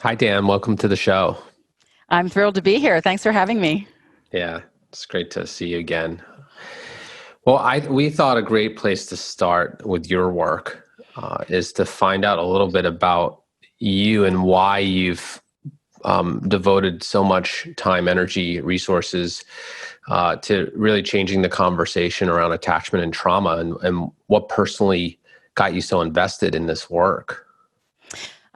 Hi, Dan. Welcome to the show. I'm thrilled to be here. Thanks for having me. Yeah, it's great to see you again. Well, we thought a great place to start with your work is to find out a little bit about you and why you've devoted so much time, energy, resources to really changing the conversation around attachment and trauma, and what personally got you so invested in this work.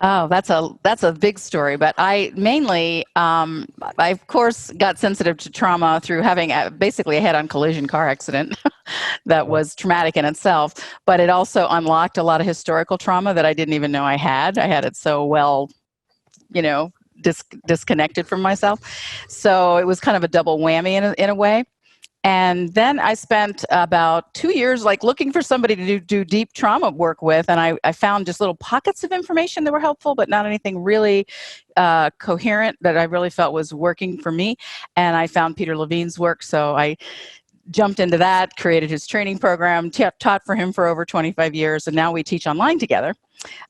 Oh, that's a big story. But I mainly, I of course got sensitive to trauma through having basically a head-on collision car accident that was traumatic in itself. But it also unlocked a lot of historical trauma that I didn't even know I had. I had it so well, disconnected from myself. So it was kind of a double whammy in a way. And then I spent about 2 years looking for somebody to do deep trauma work with. And I found just little pockets of information that were helpful, but not anything really coherent that I really felt was working for me. And I found Peter Levine's work. So I jumped into that, created his training program, taught for him for over 25 years. And now we teach online together.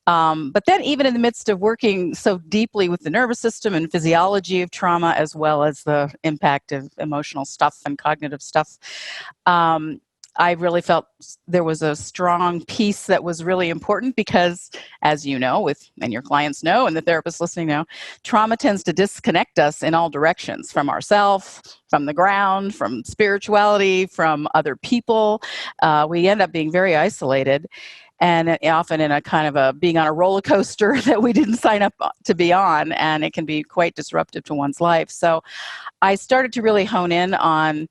But then even in the midst of working so deeply with the nervous system and physiology of trauma, as well as the impact of emotional stuff and cognitive stuff, I really felt there was a strong piece that was really important because, as you know, and your clients know, and the therapists listening know, trauma tends to disconnect us in all directions, from ourselves, from the ground, from spirituality, from other people. We end up being very isolated. And often in a kind of a being on a roller coaster that we didn't sign up to be on, and it can be quite disruptive to one's life. So I started to really hone in on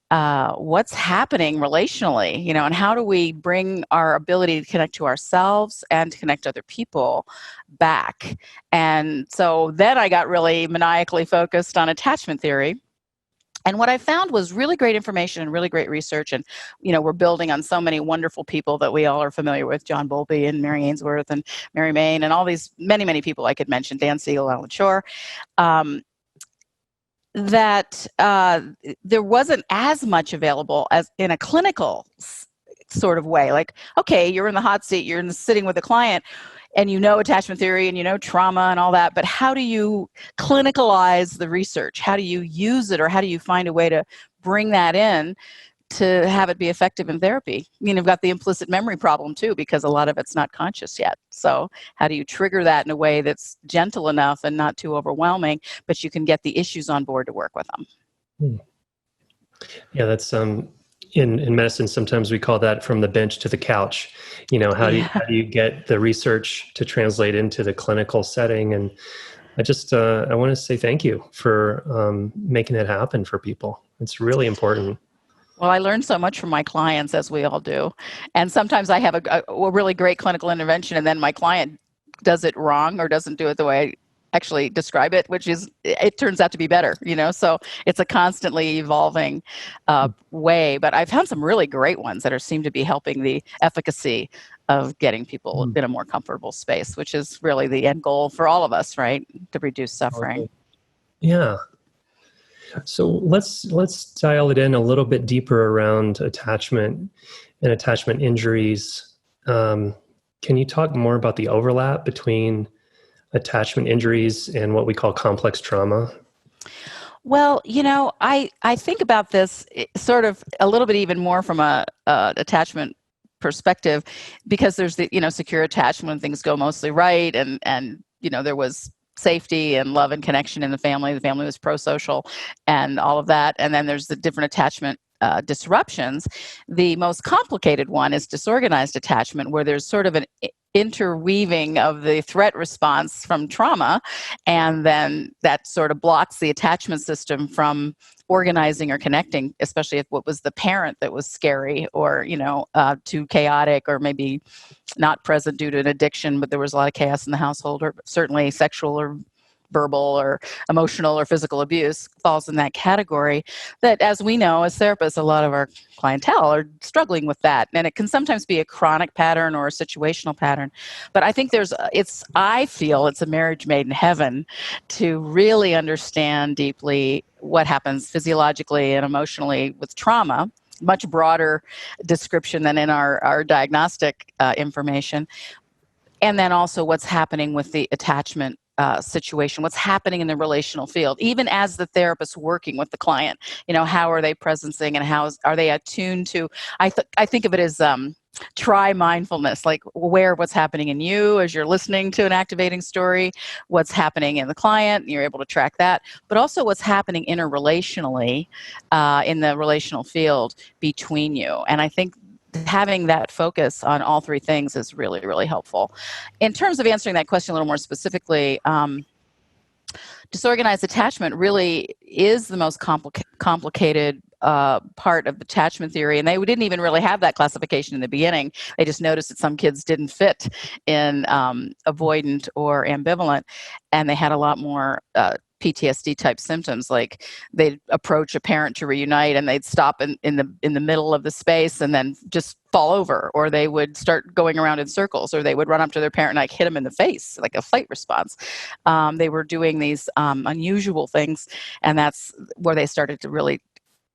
what's happening relationally, and how do we bring our ability to connect to ourselves and to connect to other people back. And so then I got really maniacally focused on attachment theory. And what I found was really great information and really great research. And, we're building on so many wonderful people that we all are familiar with, John Bowlby and Mary Ainsworth and Mary Main and all these many, many people I could mention, Dan Siegel, Alan Shore, that there wasn't as much available as in a clinical sort of way. Like, okay, you're in the hot seat, you're sitting with a client, and attachment theory and trauma and all that, but how do you clinicalize the research? How do you use it, or how do you find a way to bring that in to have it be effective in therapy? You've got the implicit memory problem too, because a lot of it's not conscious yet. So how do you trigger that in a way that's gentle enough and not too overwhelming, but you can get the issues on board to work with them? Yeah, that's in medicine, sometimes we call that from the bench to the couch. How do you get the research to translate into the clinical setting? And I want to say thank you for making that happen for people. It's really important. Well, I learned so much from my clients, as we all do. And sometimes I have a really great clinical intervention, and then my client does it wrong or doesn't do it the way I actually describe it, it turns out to be better, so it's a constantly evolving way. But I've found some really great ones that seem to be helping the efficacy of getting people in a more comfortable space, which is really the end goal for all of us, right? To reduce suffering. Yeah. So let's dial it in a little bit deeper around attachment and attachment injuries. Can you talk more about the overlap between attachment injuries and what we call complex trauma? Well, I think about this sort of a little bit even more from a attachment perspective, because there's the secure attachment when things go mostly right, and there was safety and love and connection in the family. The family was pro-social and all of that. And then there's the different attachment disruptions. The most complicated one is disorganized attachment, where there's sort of an interweaving of the threat response from trauma, and then that sort of blocks the attachment system from organizing or connecting, especially if what was the parent that was scary or too chaotic, or maybe not present due to an addiction, but there was a lot of chaos in the household, or certainly sexual or verbal or emotional or physical abuse falls in that category. That, as we know as therapists, a lot of our clientele are struggling with that, and it can sometimes be a chronic pattern or a situational pattern. But I think I feel it's a marriage made in heaven to really understand deeply what happens physiologically and emotionally with trauma. Much broader description than in our diagnostic information. And then also what's happening with the attachment situation, what's happening in the relational field, even as the therapist working with the client. How are they presencing, and are they attuned to? I think of it as try mindfulness, like aware of what's happening in you as you're listening to an activating story, what's happening in the client, and you're able to track that, but also what's happening interrelationally in the relational field between you. And I think having that focus on all three things is really, really helpful. In terms of answering that question a little more specifically, disorganized attachment really is the most complicated part of attachment theory, and they didn't even really have that classification in the beginning. They just noticed that some kids didn't fit in avoidant or ambivalent, and they had a lot more PTSD type symptoms, like they'd approach a parent to reunite and they'd stop in the middle of the space and then just fall over, or they would start going around in circles, or they would run up to their parent and like hit them in the face, like a fight response. They were doing these unusual things, and that's where they started to really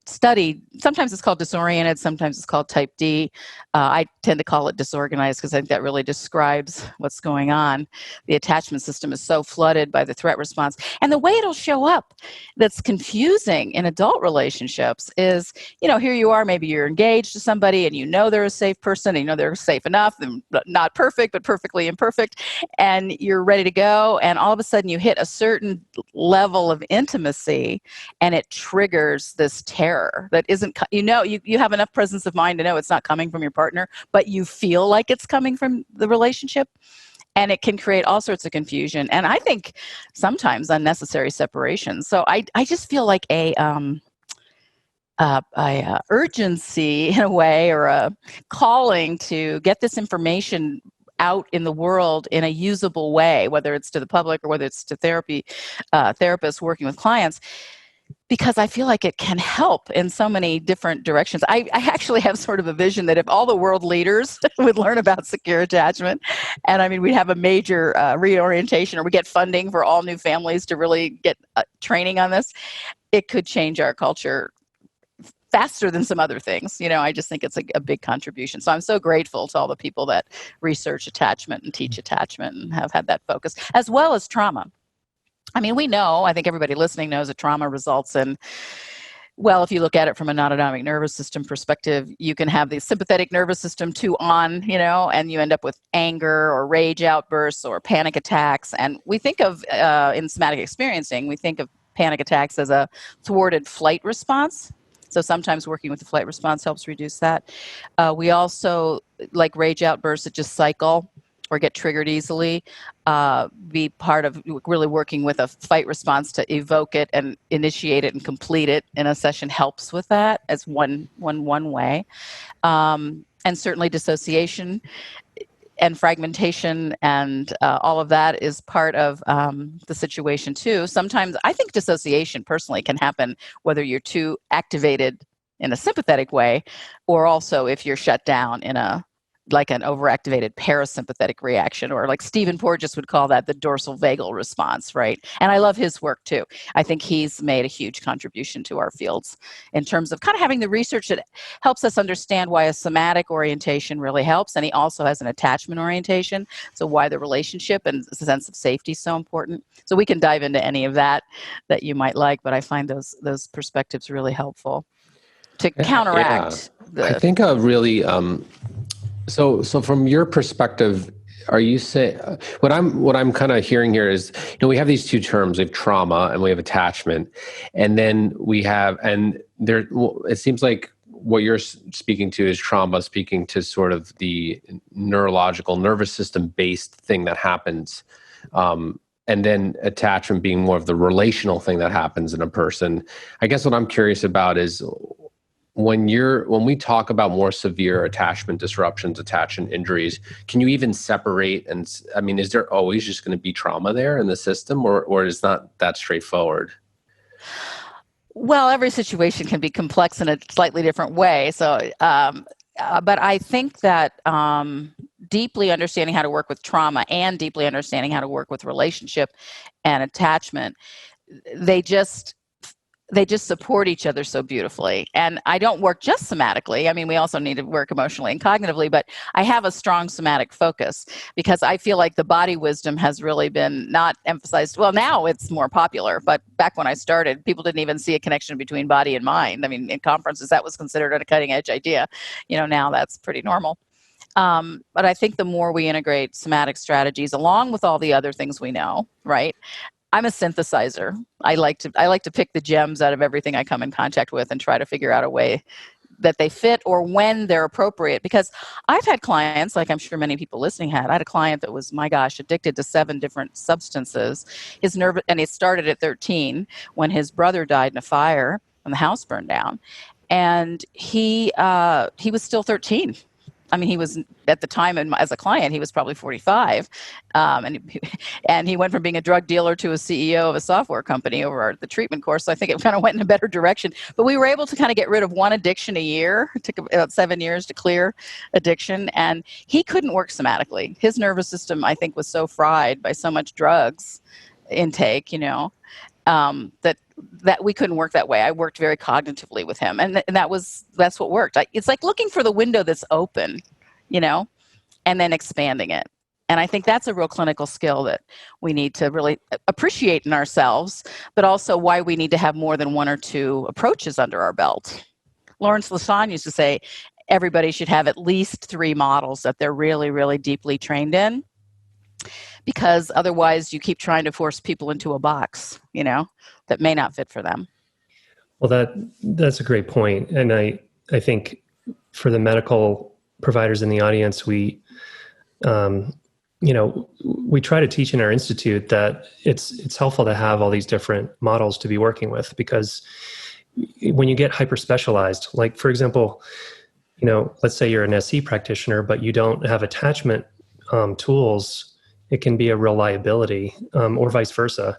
study. Sometimes it's called disoriented, sometimes it's called type D. I tend to call it disorganized because I think that really describes what's going on. The attachment system is so flooded by the threat response. And the way it'll show up that's confusing in adult relationships is, here you are, maybe you're engaged to somebody and they're a safe person, and they're safe enough, and not perfect, but perfectly imperfect, and you're ready to go, and all of a sudden you hit a certain level of intimacy and it triggers this terror that isn't, you have enough presence of mind to know it's not coming from your partner, but you feel like it's coming from the relationship, and it can create all sorts of confusion, and I think sometimes unnecessary separation. So I just feel like a urgency in a way, or a calling to get this information out in the world in a usable way, whether it's to the public or whether it's to therapists working with clients, because I feel like it can help in so many different directions. I actually have sort of a vision that if all the world leaders would learn about secure attachment, and I mean, we'd have a major reorientation, or we get funding for all new families to really get training on this, it could change our culture faster than some other things. I just think it's a big contribution. So I'm so grateful to all the people that research attachment and teach attachment and have had that focus, as well as trauma. I mean, I think everybody listening knows that trauma results in, well, if you look at it from an autonomic nervous system perspective, you can have the sympathetic nervous system too on, and you end up with anger or rage outbursts or panic attacks. And we think of, in somatic experiencing, we think of panic attacks as a thwarted flight response. So sometimes working with the flight response helps reduce that. We also, like rage outbursts that just cycle or get triggered easily, be part of really working with a fight response to evoke it and initiate it and complete it in a session helps with that as one way. And certainly dissociation and fragmentation and all of that is part of the situation too. Sometimes I think dissociation personally can happen whether you're too activated in a sympathetic way, or also if you're shut down in like an overactivated parasympathetic reaction, or like Stephen Porges would call that the dorsal vagal response, right? And I love his work too. I think he's made a huge contribution to our fields in terms of kind of having the research that helps us understand why a somatic orientation really helps. And he also has an attachment orientation, so why the relationship and the sense of safety is so important. So we can dive into any of that you might like, but I find those perspectives really helpful to counteract. I think a really so from your perspective, are you saying what I'm kind of hearing here is, we have these two terms: we have trauma and we have attachment, and then we have, and there, it seems like what you're speaking to is trauma, speaking to sort of the neurological, nervous system based thing that happens, and then attachment being more of the relational thing that happens in a person. I guess what I'm curious about is, when we talk about more severe attachment disruptions, attachment injuries, can you even separate? And I mean, is there always just going to be trauma there in the system, or is not that straightforward? Well, every situation can be complex in a slightly different way. So, but I think that deeply understanding how to work with trauma and deeply understanding how to work with relationship and attachment, they just they just support each other so beautifully. And I don't work just somatically. I mean, we also need to work emotionally and cognitively, but I have a strong somatic focus because I feel like the body wisdom has really been not emphasized. Well, now it's more popular, but back when I started, people didn't even see a connection between body and mind. I mean, in conferences, that was considered a cutting edge idea. Now that's pretty normal. But I think the more we integrate somatic strategies along with all the other things we know, right? I'm a synthesizer. I like to pick the gems out of everything I come in contact with and try to figure out a way that they fit or when they're appropriate. Because I've had clients, like I'm sure many people listening had. I had a client that was, my gosh, addicted to 7 different substances. And it started at 13 when his brother died in a fire and the house burned down. And he was still 13. I mean, he was at the time, and as a client, he was probably 45, and he went from being a drug dealer to a CEO of a software company over the treatment course. So I think it kind of went in a better direction. But we were able to kind of get rid of one addiction a year. It took about 7 years to clear addiction, and he couldn't work somatically. His nervous system, I think, was so fried by so much drugs intake, that we couldn't work that way. I worked very cognitively with him, and that's what worked. It's like looking for the window that's open, and then expanding it. And I think that's a real clinical skill that we need to really appreciate in ourselves, but also why we need to have more than 1 or 2 approaches under our belt. Lawrence Lassagne used to say everybody should have at least 3 models that they're really, really deeply trained in, because otherwise you keep trying to force people into a box, that may not fit for them. Well, that's a great point. And I think for the medical providers in the audience, we try to teach in our institute that it's helpful to have all these different models to be working with, because when you get hyper specialized, like for example, let's say you're an SE practitioner, but you don't have attachment tools, it can be a real liability, or vice versa.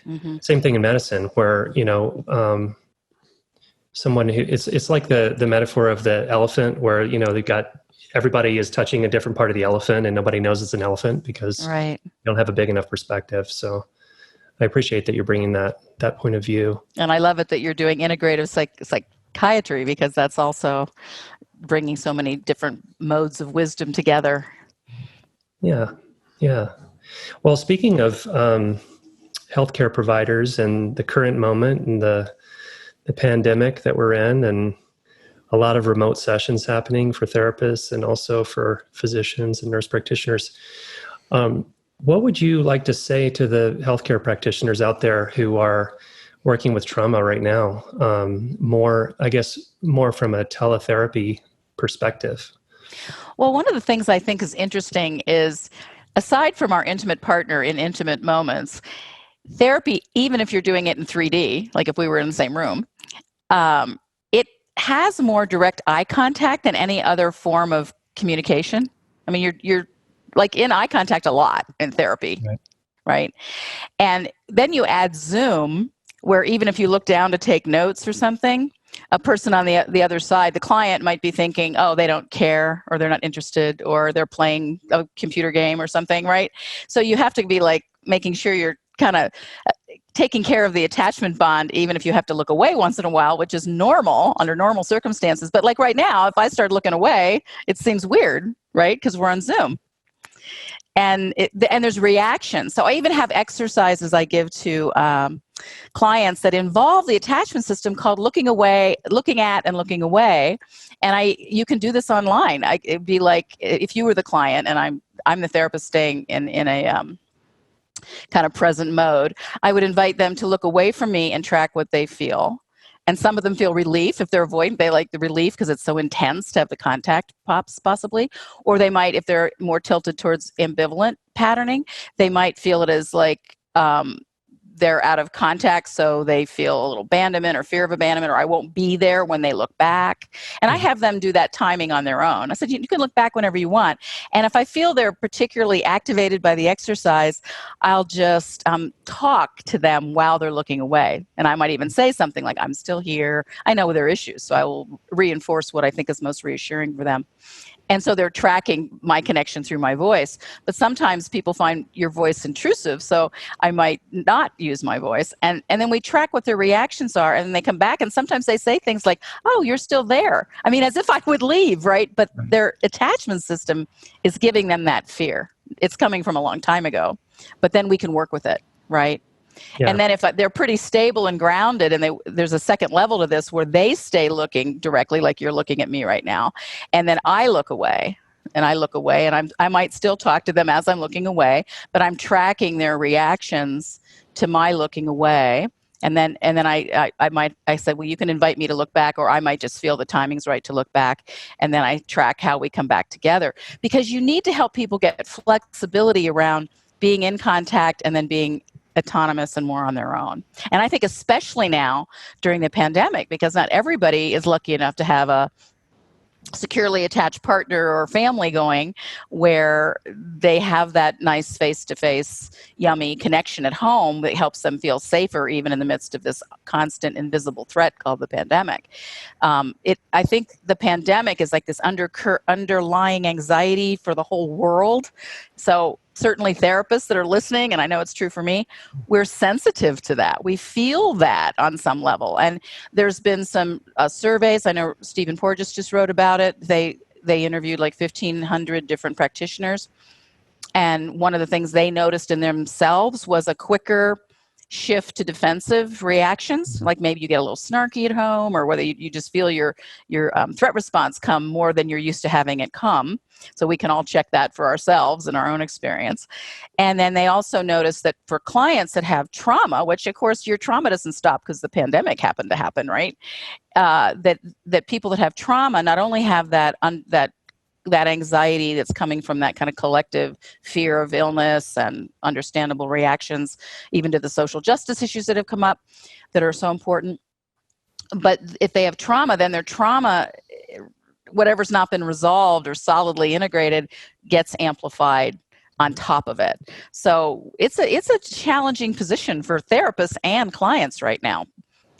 Mm-hmm. Same thing in medicine, where someone who it's like the metaphor of the elephant, where they've got everybody is touching a different part of the elephant, and nobody knows it's an elephant because you don't have a big enough perspective. So I appreciate that you're bringing that point of view. And I love it that you're doing integrative psychiatry, because that's also bringing so many different modes of wisdom together. Yeah. Well, speaking of healthcare providers and the current moment and the pandemic that we're in, and a lot of remote sessions happening for therapists and also for physicians and nurse practitioners, what would you like to say to the healthcare practitioners out there who are working with trauma right now? More from a teletherapy perspective. Well, one of the things I think is interesting is, aside from our intimate partner in intimate moments, therapy, even if you're doing it in 3D, like if we were in the same room, it has more direct eye contact than any other form of communication. I mean, you're like in eye contact a lot in therapy, right? And then you add Zoom, where even if you look down to take notes or something, a person on the other side, the client might be thinking, oh, they don't care, or they're not interested, or they're playing a computer game or something, right? So you have to be like making sure you're kind of taking care of the attachment bond, even if you have to look away once in a while, which is normal under normal circumstances. But like right now, if I start looking away, it seems weird, right? Because we're on Zoom. And there's reactions. So I even have exercises I give to clients that involve the attachment system, called looking at and looking away. And you can do this online. It'd be like if you were the client and I'm the therapist staying in a kind of present mode, I would invite them to look away from me and track what they feel. And some of them feel relief. If they're avoidant, they like the relief because it's so intense to have the contact pops, possibly. Or they might, if they're more tilted towards ambivalent patterning, they might feel it as like they're out of contact, so they feel a little abandonment or fear of abandonment, or I won't be there when they look back. And I have them do that timing on their own. I said, you can look back whenever you want. And if I feel they're particularly activated by the exercise, I'll just talk to them while they're looking away. And I might even say something like, I'm still here. I know their issues, so I will reinforce what I think is most reassuring for them. And so they're tracking my connection through my voice. But sometimes people find your voice intrusive, so I might not use my voice. And then we track what their reactions are, and then they come back, and sometimes they say things like, oh, you're still there. I mean, as if I would leave, right? But their attachment system is giving them that fear. It's coming from a long time ago. But then we can work with it, right? Yeah. And then if they're pretty stable and grounded, and there's a second level to this where they stay looking directly, like you're looking at me right now, and then I look away, and I might still talk to them as I'm looking away, but I'm tracking their reactions to my looking away. And then I said, well, you can invite me to look back, or I might just feel the timing's right to look back. And then I track how we come back together, because you need to help people get flexibility around being in contact and then being autonomous and more on their own. And I think especially now during the pandemic, because not everybody is lucky enough to have a securely attached partner or family going where they have that nice face-to-face yummy connection at home that helps them feel safer even in the midst of this constant invisible threat called the pandemic. I think the pandemic is like this underlying anxiety for the whole world. So certainly therapists that are listening, and I know it's true for me, we're sensitive to that. We feel that on some level. And there's been some surveys. I know Stephen Porges just wrote about it. They interviewed like 1,500 different practitioners. And one of the things they noticed in themselves was a quicker shift to defensive reactions, like maybe you get a little snarky at home, or whether you just feel your threat response come more than you're used to having it come. So we can all check that for ourselves in our own experience. And then they also noticed that for clients that have trauma, which of course your trauma doesn't stop because the pandemic happened to happen, right? That people that have trauma not only have that anxiety that's coming from that kind of collective fear of illness and understandable reactions, even to the social justice issues that have come up that are so important. But if they have trauma, then their trauma, whatever's not been resolved or solidly integrated, gets amplified on top of it. So it's a challenging position for therapists and clients right now,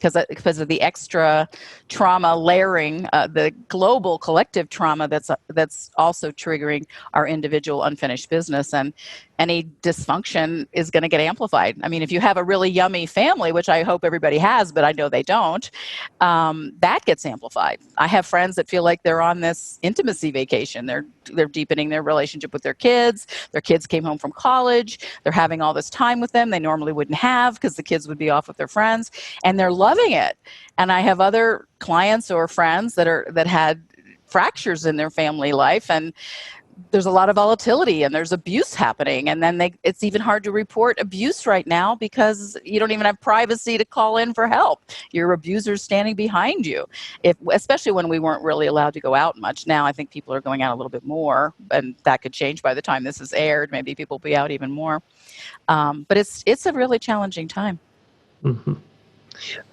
because of the extra trauma layering, the global collective trauma that's also triggering our individual unfinished business, and any dysfunction is going to get amplified. I mean, if you have a really yummy family, which I hope everybody has, but I know they don't, that gets amplified. I have friends that feel like they're on this intimacy vacation. They're deepening their relationship with their kids. Their kids came home from college. They're having all this time with them they normally wouldn't have because the kids would be off with their friends, and they're loving it. And I have other clients or friends that had fractures in their family life, and there's a lot of volatility and there's abuse happening. And then it's even hard to report abuse right now because you don't even have privacy to call in for help. Your abuser's standing behind you, especially when we weren't really allowed to go out much. Now I think people are going out a little bit more, and that could change by the time this is aired. Maybe people will be out even more. But it's a really challenging time. Mm-hmm.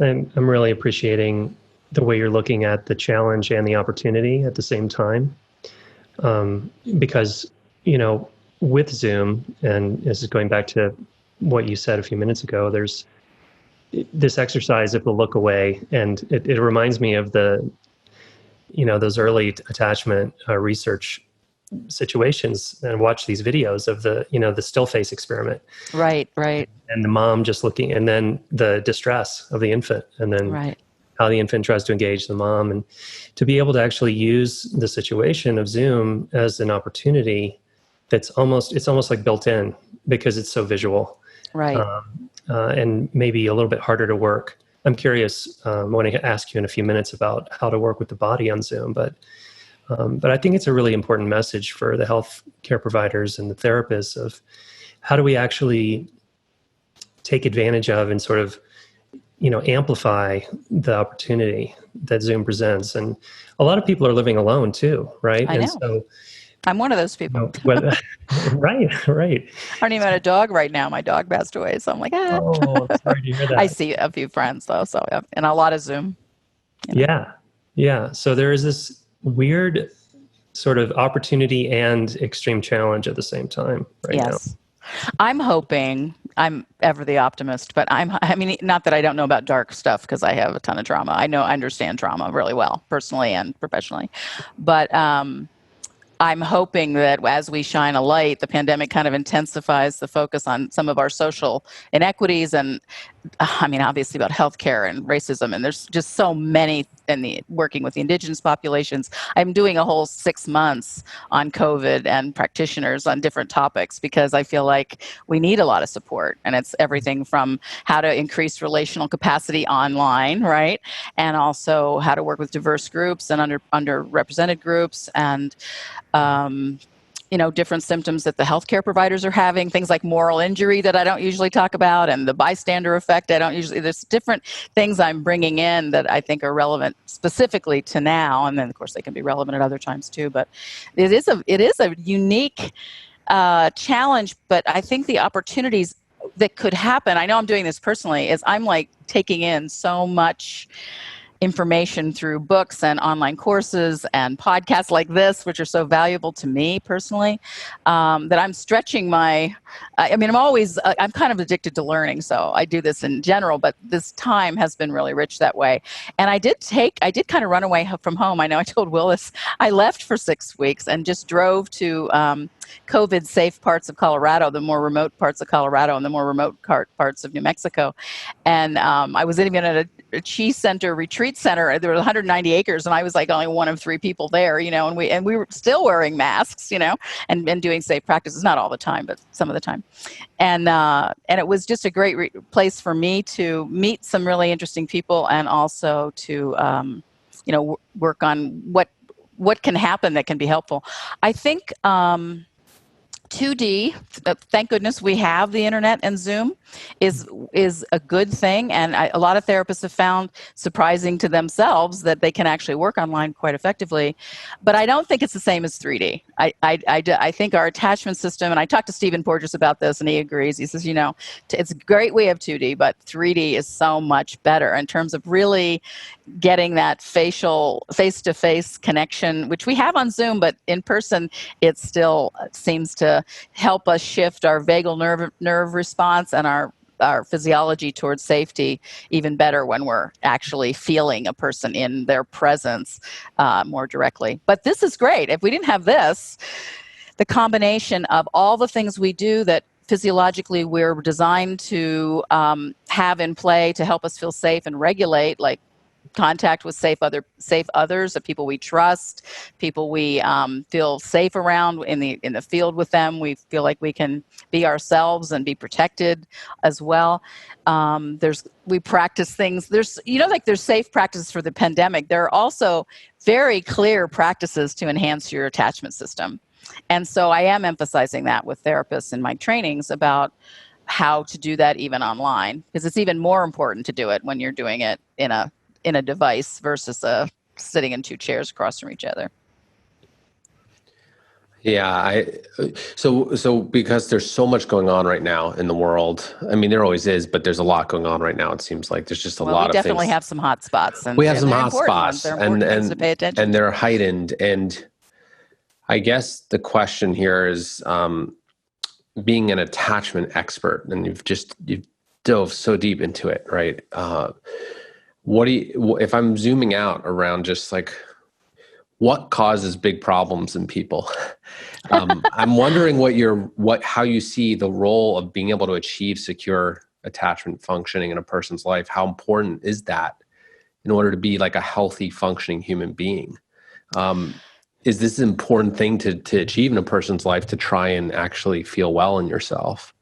I'm really appreciating the way you're looking at the challenge and the opportunity at the same time. Because, with Zoom, and this is going back to what you said a few minutes ago, there's this exercise of the look away. And it reminds me of those early attachment research situations, and watch these videos of the still face experiment. Right. And the mom just looking, and then the distress of the infant, and then right. how the infant tries to engage the mom, and to be able to actually use the situation of Zoom as an opportunity it's almost like built in because it's so visual. Right. And maybe a little bit harder to work. I'm curious, I want to ask you in a few minutes about how to work with the body on Zoom, but I think it's a really important message for the health care providers and the therapists of how do we actually take advantage of and sort of amplify the opportunity that Zoom presents. And a lot of people are living alone too, right? I know. And so I'm one of those people. Right. I don't even have a dog right now. My dog passed away, so I'm like, ah. Oh, I'm sorry to hear that. I see a few friends though, so yeah, and a lot of Zoom. Yeah. So there is this weird sort of opportunity and extreme challenge at the same time right now. I'm hoping, I'm ever the optimist, but I mean, not that I don't know about dark stuff because I have a ton of trauma. I understand trauma really well, personally and professionally. But I'm hoping that as we shine a light, the pandemic kind of intensifies the focus on some of our social inequities and, I mean, obviously about healthcare and racism. And there's just so many in the working with the indigenous populations. I'm doing a whole 6 months on COVID and practitioners on different topics because I feel like we need a lot of support. And it's everything from how to increase relational capacity online, right? And also how to work with diverse groups and underrepresented groups and different symptoms that the healthcare providers are having, things like moral injury that I don't usually talk about, and the bystander effect. There's different things I'm bringing in that I think are relevant specifically to now. And then of course they can be relevant at other times too, but it is a unique challenge, but I think the opportunities that could happen, I know I'm doing this personally, is I'm like taking in so much information through books and online courses and podcasts like this, which are so valuable to me personally, that I'm stretching I'm kind of addicted to learning. So I do this in general, but this time has been really rich that way. And I did kind of run away from home. I know I told Willis, I left for 6 weeks and just drove to COVID safe parts of Colorado, the more remote parts of Colorado and the more remote parts of New Mexico. And I was even at a Chi Center retreat center. There were 190 acres, and I was like only one of 3 people there, and we were still wearing masks, and doing safe practices, not all the time, but some of the time. And it was just a great place for me to meet some really interesting people, and also to work on what can happen that can be helpful. I think 2D, thank goodness we have the internet and Zoom, is a good thing. And a lot of therapists have found surprising to themselves that they can actually work online quite effectively. But I don't think it's the same as 3D. I think our attachment system, and I talked to Stephen Porges about this, and he agrees. He says, it's great we have 2D, but 3D is so much better in terms of really getting that face-to-face connection, which we have on Zoom, but in person, it still seems to help us shift our vagal nerve response and our physiology towards safety even better when we're actually feeling a person in their presence more directly. But this is great. If we didn't have this, the combination of all the things we do that physiologically we're designed to have in play to help us feel safe and regulate, like contact with safe others, of people we trust, people we feel safe around in the field with them. We feel like we can be ourselves and be protected as well. We practice things. There's safe practices for the pandemic. There are also very clear practices to enhance your attachment system. And so I am emphasizing that with therapists in my trainings about how to do that even online, because it's even more important to do it when you're doing it in a device versus sitting in 2 chairs across from each other. Yeah, so because there's so much going on right now in the world. I mean, there always is, but there's a lot going on right now. It seems like there's just a lot of things. We definitely have some hot spots. And we have some hot spots, they're important things to pay attention and they're heightened. And I guess the question here is, being an attachment expert, and you've dove so deep into it, right? If I'm zooming out around just like what causes big problems in people, I'm wondering how you see the role of being able to achieve secure attachment functioning in a person's life. How important is that in order to be like a healthy functioning human being? Is this an important thing to achieve in a person's life, to try and actually feel well in yourself?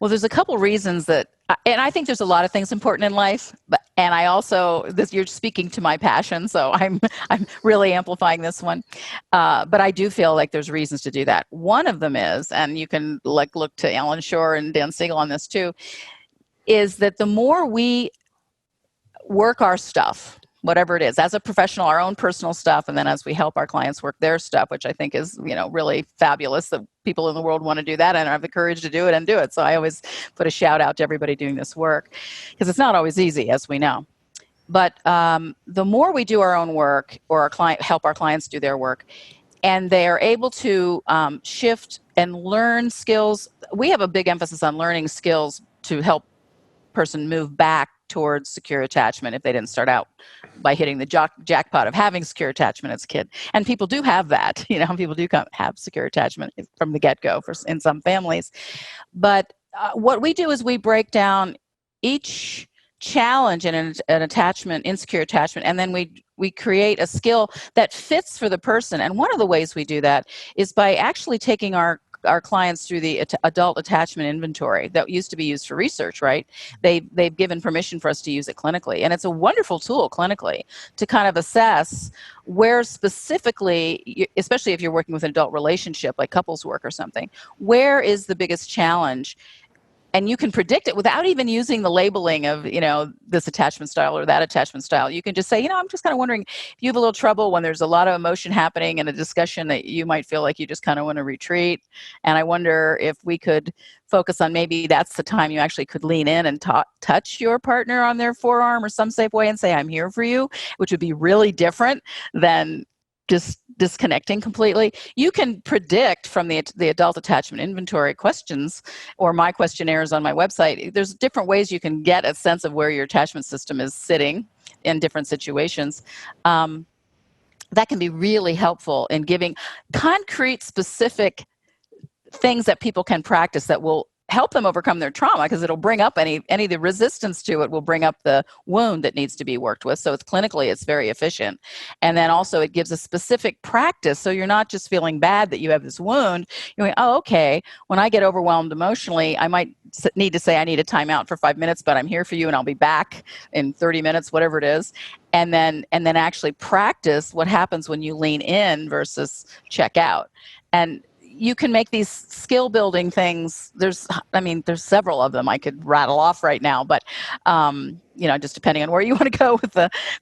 Well, there's a couple reasons and I think there's a lot of things important in life, and I also, you're speaking to my passion, so I'm really amplifying this one. But I do feel like there's reasons to do that. One of them is, and you can look to Alan Shore and Dan Siegel on this too, is that the more we work our stuff, whatever it is, as a professional, our own personal stuff, and then as we help our clients work their stuff, which I think is, really fabulous that people in the world want to do that and have the courage to do it. So I always put a shout out to everybody doing this work, because it's not always easy, as we know. But the more we do our own work, or help our clients do their work, and they are able to shift and learn skills. We have a big emphasis on learning skills to help person move back towards secure attachment if they didn't start out by hitting the jackpot of having secure attachment as a kid. And people do have that, people do have secure attachment from the get-go in some families. But what we do is we break down each challenge in an attachment, insecure attachment, and then we create a skill that fits for the person. And one of the ways we do that is by actually taking our clients through the adult attachment inventory that used to be used for research, right? They've given permission for us to use it clinically. And it's a wonderful tool clinically to kind of assess where specifically, especially if you're working with an adult relationship, like couples work or something, where is the biggest challenge? And you can predict it without even using the labeling of, this attachment style or that attachment style. You can just say, I'm just kind of wondering if you have a little trouble when there's a lot of emotion happening in a discussion that you might feel like you just kind of want to retreat. And I wonder if we could focus on maybe that's the time you actually could lean in and touch your partner on their forearm or some safe way and say, I'm here for you, which would be really different than just disconnecting completely. You can predict from the adult attachment inventory questions or my questionnaires on my website. There's different ways you can get a sense of where your attachment system is sitting in different situations. That can be really helpful in giving concrete, specific things that people can practice that will help them overcome their trauma, because it'll bring up any of the resistance to it will bring up the wound that needs to be worked with. So it's very efficient. And then also it gives a specific practice. So you're not just feeling bad that you have this wound. You're going, oh, okay, when I get overwhelmed emotionally, I might need to say I need a timeout for 5 minutes, but I'm here for you and I'll be back in 30 minutes, whatever it is. And then actually practice what happens when you lean in versus check out. And you can make these skill building things. There's several of them I could rattle off right now, but just depending on where you want to go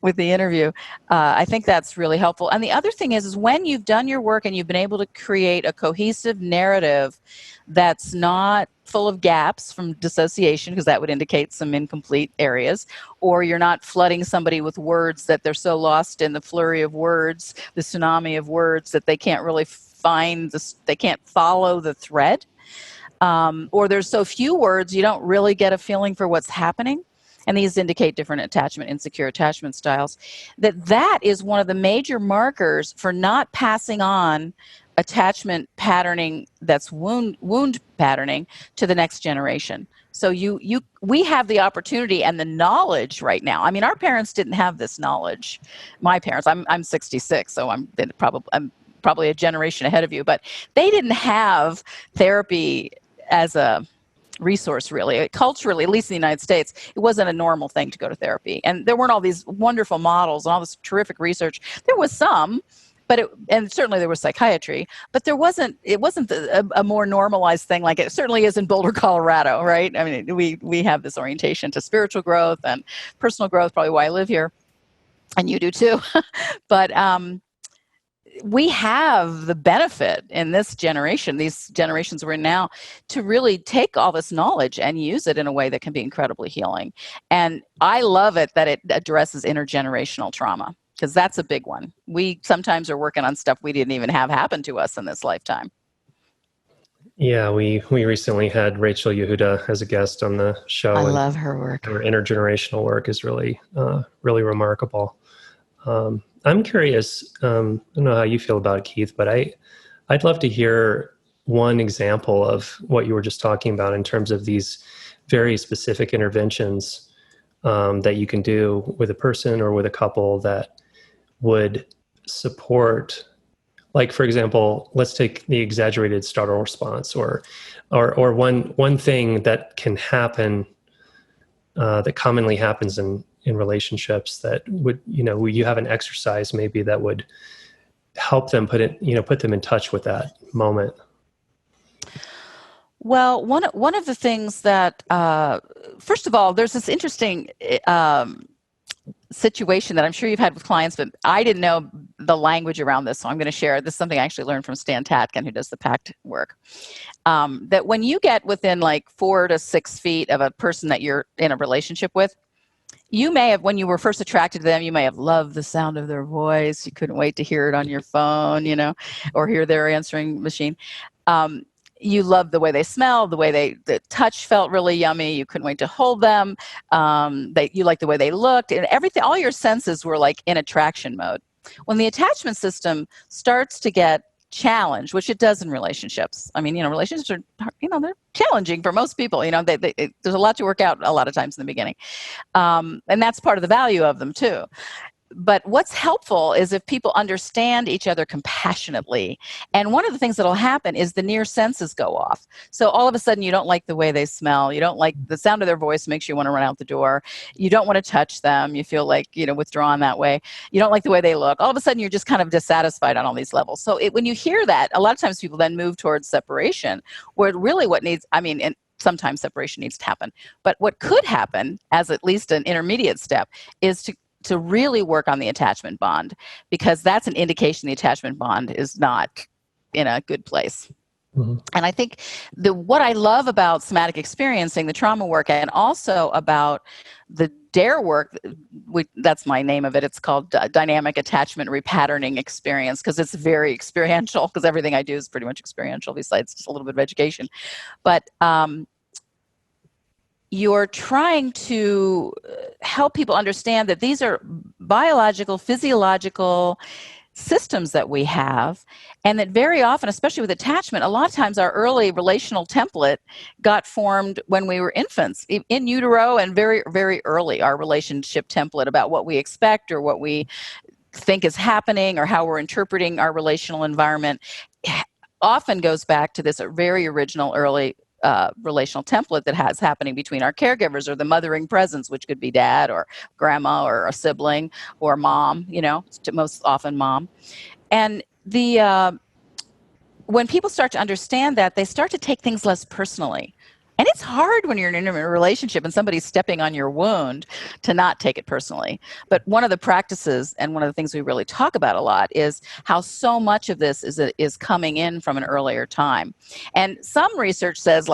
with the interview, I think that's really helpful. And the other thing is when you've done your work and you've been able to create a cohesive narrative that's not full of gaps from dissociation, because that would indicate some incomplete areas, or you're not flooding somebody with words that they're so lost in the flurry of words, the tsunami of words, that they can't really they can't follow the thread, or there's so few words you don't really get a feeling for what's happening. And these indicate different insecure attachment styles. That is one of the major markers for not passing on attachment patterning that's wound patterning to the next generation. So we have the opportunity and the knowledge right now. I mean, our parents didn't have this knowledge. My parents, I'm 66, so I'm probably a generation ahead of you, but they didn't have therapy as a resource, really. Culturally, at least in the United States, it wasn't a normal thing to go to therapy. And there weren't all these wonderful models and all this terrific research. There was some, and certainly there was psychiatry, but it wasn't a more normalized thing like it certainly is in Boulder, Colorado, right? I mean, we have this orientation to spiritual growth and personal growth, probably why I live here, and you do too. But we have the benefit in this generation, these generations we're in now, to really take all this knowledge and use it in a way that can be incredibly healing. And I love it that it addresses intergenerational trauma, because that's a big one. We sometimes are working on stuff we didn't even have happen to us in this lifetime. Yeah, we recently had Rachel Yehuda as a guest on the show. I love her work. Her intergenerational work is really, really remarkable. I'm curious, I don't know how you feel about it, Keith, but I'd love to hear one example of what you were just talking about in terms of these very specific interventions that you can do with a person or with a couple that would support, like, for example, let's take the exaggerated startle response or one thing that can happen, that commonly happens in relationships that would, you have an exercise maybe that would help them put them in touch with that moment. Well, one of the things that, first of all, there's this interesting situation that I'm sure you've had with clients, but I didn't know the language around this, so I'm going to share. This is something I actually learned from Stan Tatkin, who does the PACT work. That when you get within like 4 to 6 feet of a person that you're in a relationship with, you may have, when you were first attracted to them, you may have loved the sound of their voice. You couldn't wait to hear it on your phone, or hear their answering machine. you loved the way they smelled, the touch felt really yummy. You couldn't wait to hold them. You liked the way they looked, and everything. All your senses were like in attraction mode. When the attachment system starts to get challenged, which it does in relationships. I mean, relationships are, they're challenging for most people. There's a lot to work out a lot of times in the beginning, and that's part of the value of them too. But what's helpful is if people understand each other compassionately. And one of the things that'll happen is the near senses go off. So all of a sudden you don't like the way they smell. You don't like the sound of their voice, makes you want to run out the door. You don't want to touch them. You feel like, withdrawn that way. You don't like the way they look. All of a sudden you're just kind of dissatisfied on all these levels. So when you hear that, a lot of times people then move towards separation, where really what needs, and sometimes separation needs to happen. But what could happen as at least an intermediate step is to really work on the attachment bond, because that's an indication the attachment bond is not in a good place. Mm-hmm. And I think what I love about somatic experiencing, the trauma work, and also about the DARE work, that's my name of it. It's called Dynamic Attachment Repatterning Experience, because it's very experiential, because everything I do is pretty much experiential besides just a little bit of education. But you're trying to help people understand that these are biological, physiological systems that we have, and that very often, especially with attachment, a lot of times our early relational template got formed when we were infants, in utero, and very, very early, our relationship template about what we expect or what we think is happening or how we're interpreting our relational environment often goes back to this very original early relational template that has happening between our caregivers or the mothering presence, which could be dad or grandma or a sibling or mom, most often mom. And when people start to understand that, they start to take things less personally. And it's hard when you're in an intimate relationship and somebody's stepping on your wound to not take it personally. But one of the practices and one of the things we really talk about a lot is how so much of this is coming in from an earlier time. And some research says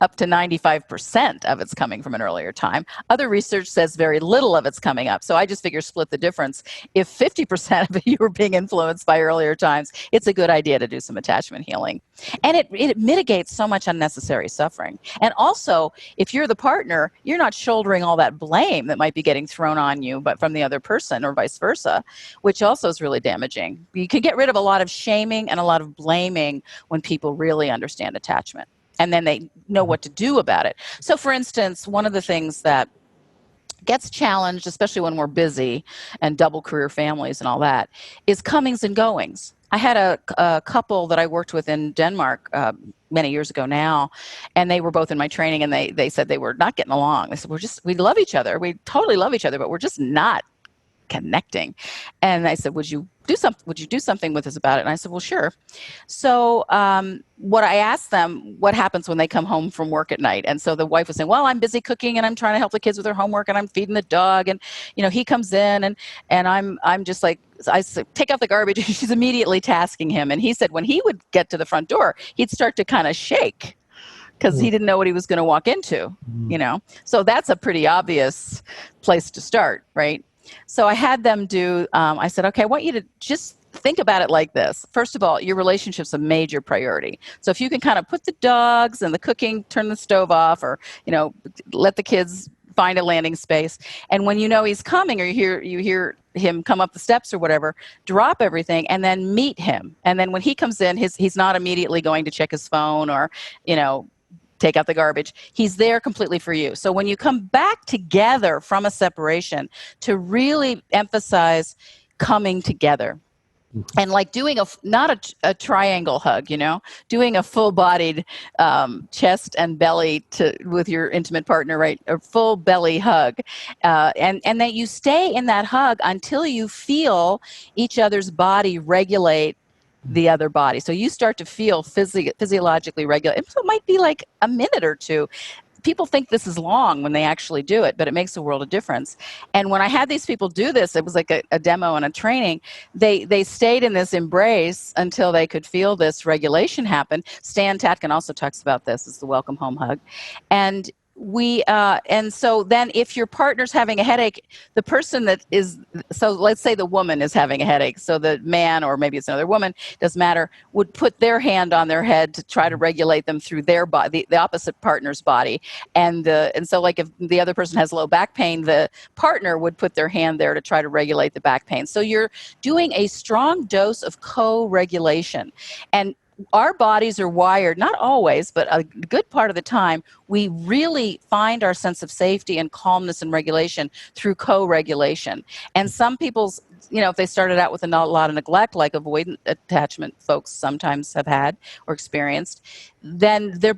up to 95% of it's coming from an earlier time. Other research says very little of it's coming up. So I just figure split the difference. If 50% of you are being influenced by earlier times, it's a good idea to do some attachment healing. And it mitigates so much unnecessary suffering. And also, if you're the partner, you're not shouldering all that blame that might be getting thrown on you, but from the other person or vice versa, which also is really damaging. You can get rid of a lot of shaming and a lot of blaming when people really understand attachment. And then they know what to do about it. So, for instance, one of the things that gets challenged, especially when we're busy and double career families and all that, is comings and goings. I had a couple that I worked with in Denmark many years ago now, and they were both in my training, and they said they were not getting along. They said, we love each other. We totally love each other, but we're just not connecting. And I said, would you do something with us about it? And I said, well, sure. So what I asked them, what happens when they come home from work at night? And so the wife was saying, well, I'm busy cooking and I'm trying to help the kids with their homework and I'm feeding the dog. And, he comes in and I'm just like, I said, take out the garbage. And she's immediately tasking him. And he said, when he would get to the front door, he'd start to kind of shake because he didn't know what he was going to walk into, So that's a pretty obvious place to start, right? So I had them do, I said, okay, I want you to just think about it like this. First of all, your relationship's a major priority. So if you can kind of put the dogs and the cooking, turn the stove off, or, let the kids find a landing space. And when he's coming, or you hear him come up the steps or whatever, drop everything and then meet him. And then when he comes in, he's not immediately going to check his phone or, take out the garbage. He's there completely for you. So when you come back together from a separation, to really emphasize coming together. And like doing not a triangle hug, doing a full-bodied chest and belly with your intimate partner, right? A full belly hug, and that you stay in that hug until you feel each other's body regulate the other body. So you start to feel physiologically regulate. So it might be like a minute or two. People think this is long when they actually do it, but it makes a world of difference. And when I had these people do this, it was like a demo and a training. They stayed in this embrace until they could feel this regulation happen. Stan Tatkin also talks about this as the welcome home hug. And and so then if your partner's having a headache, the person that is, so let's say the woman is having a headache, so the man, or maybe it's another woman, doesn't matter, would put their hand on their head to try to regulate them through their body, the opposite partner's body. And so like if the other person has low back pain, the partner would put their hand there to try to regulate the back pain. So you're doing a strong dose of co-regulation. And our bodies are wired, not always, but a good part of the time, we really find our sense of safety and calmness and regulation through co-regulation. And some people's, if they started out with a lot of neglect, like avoidant attachment folks sometimes have had or experienced, then their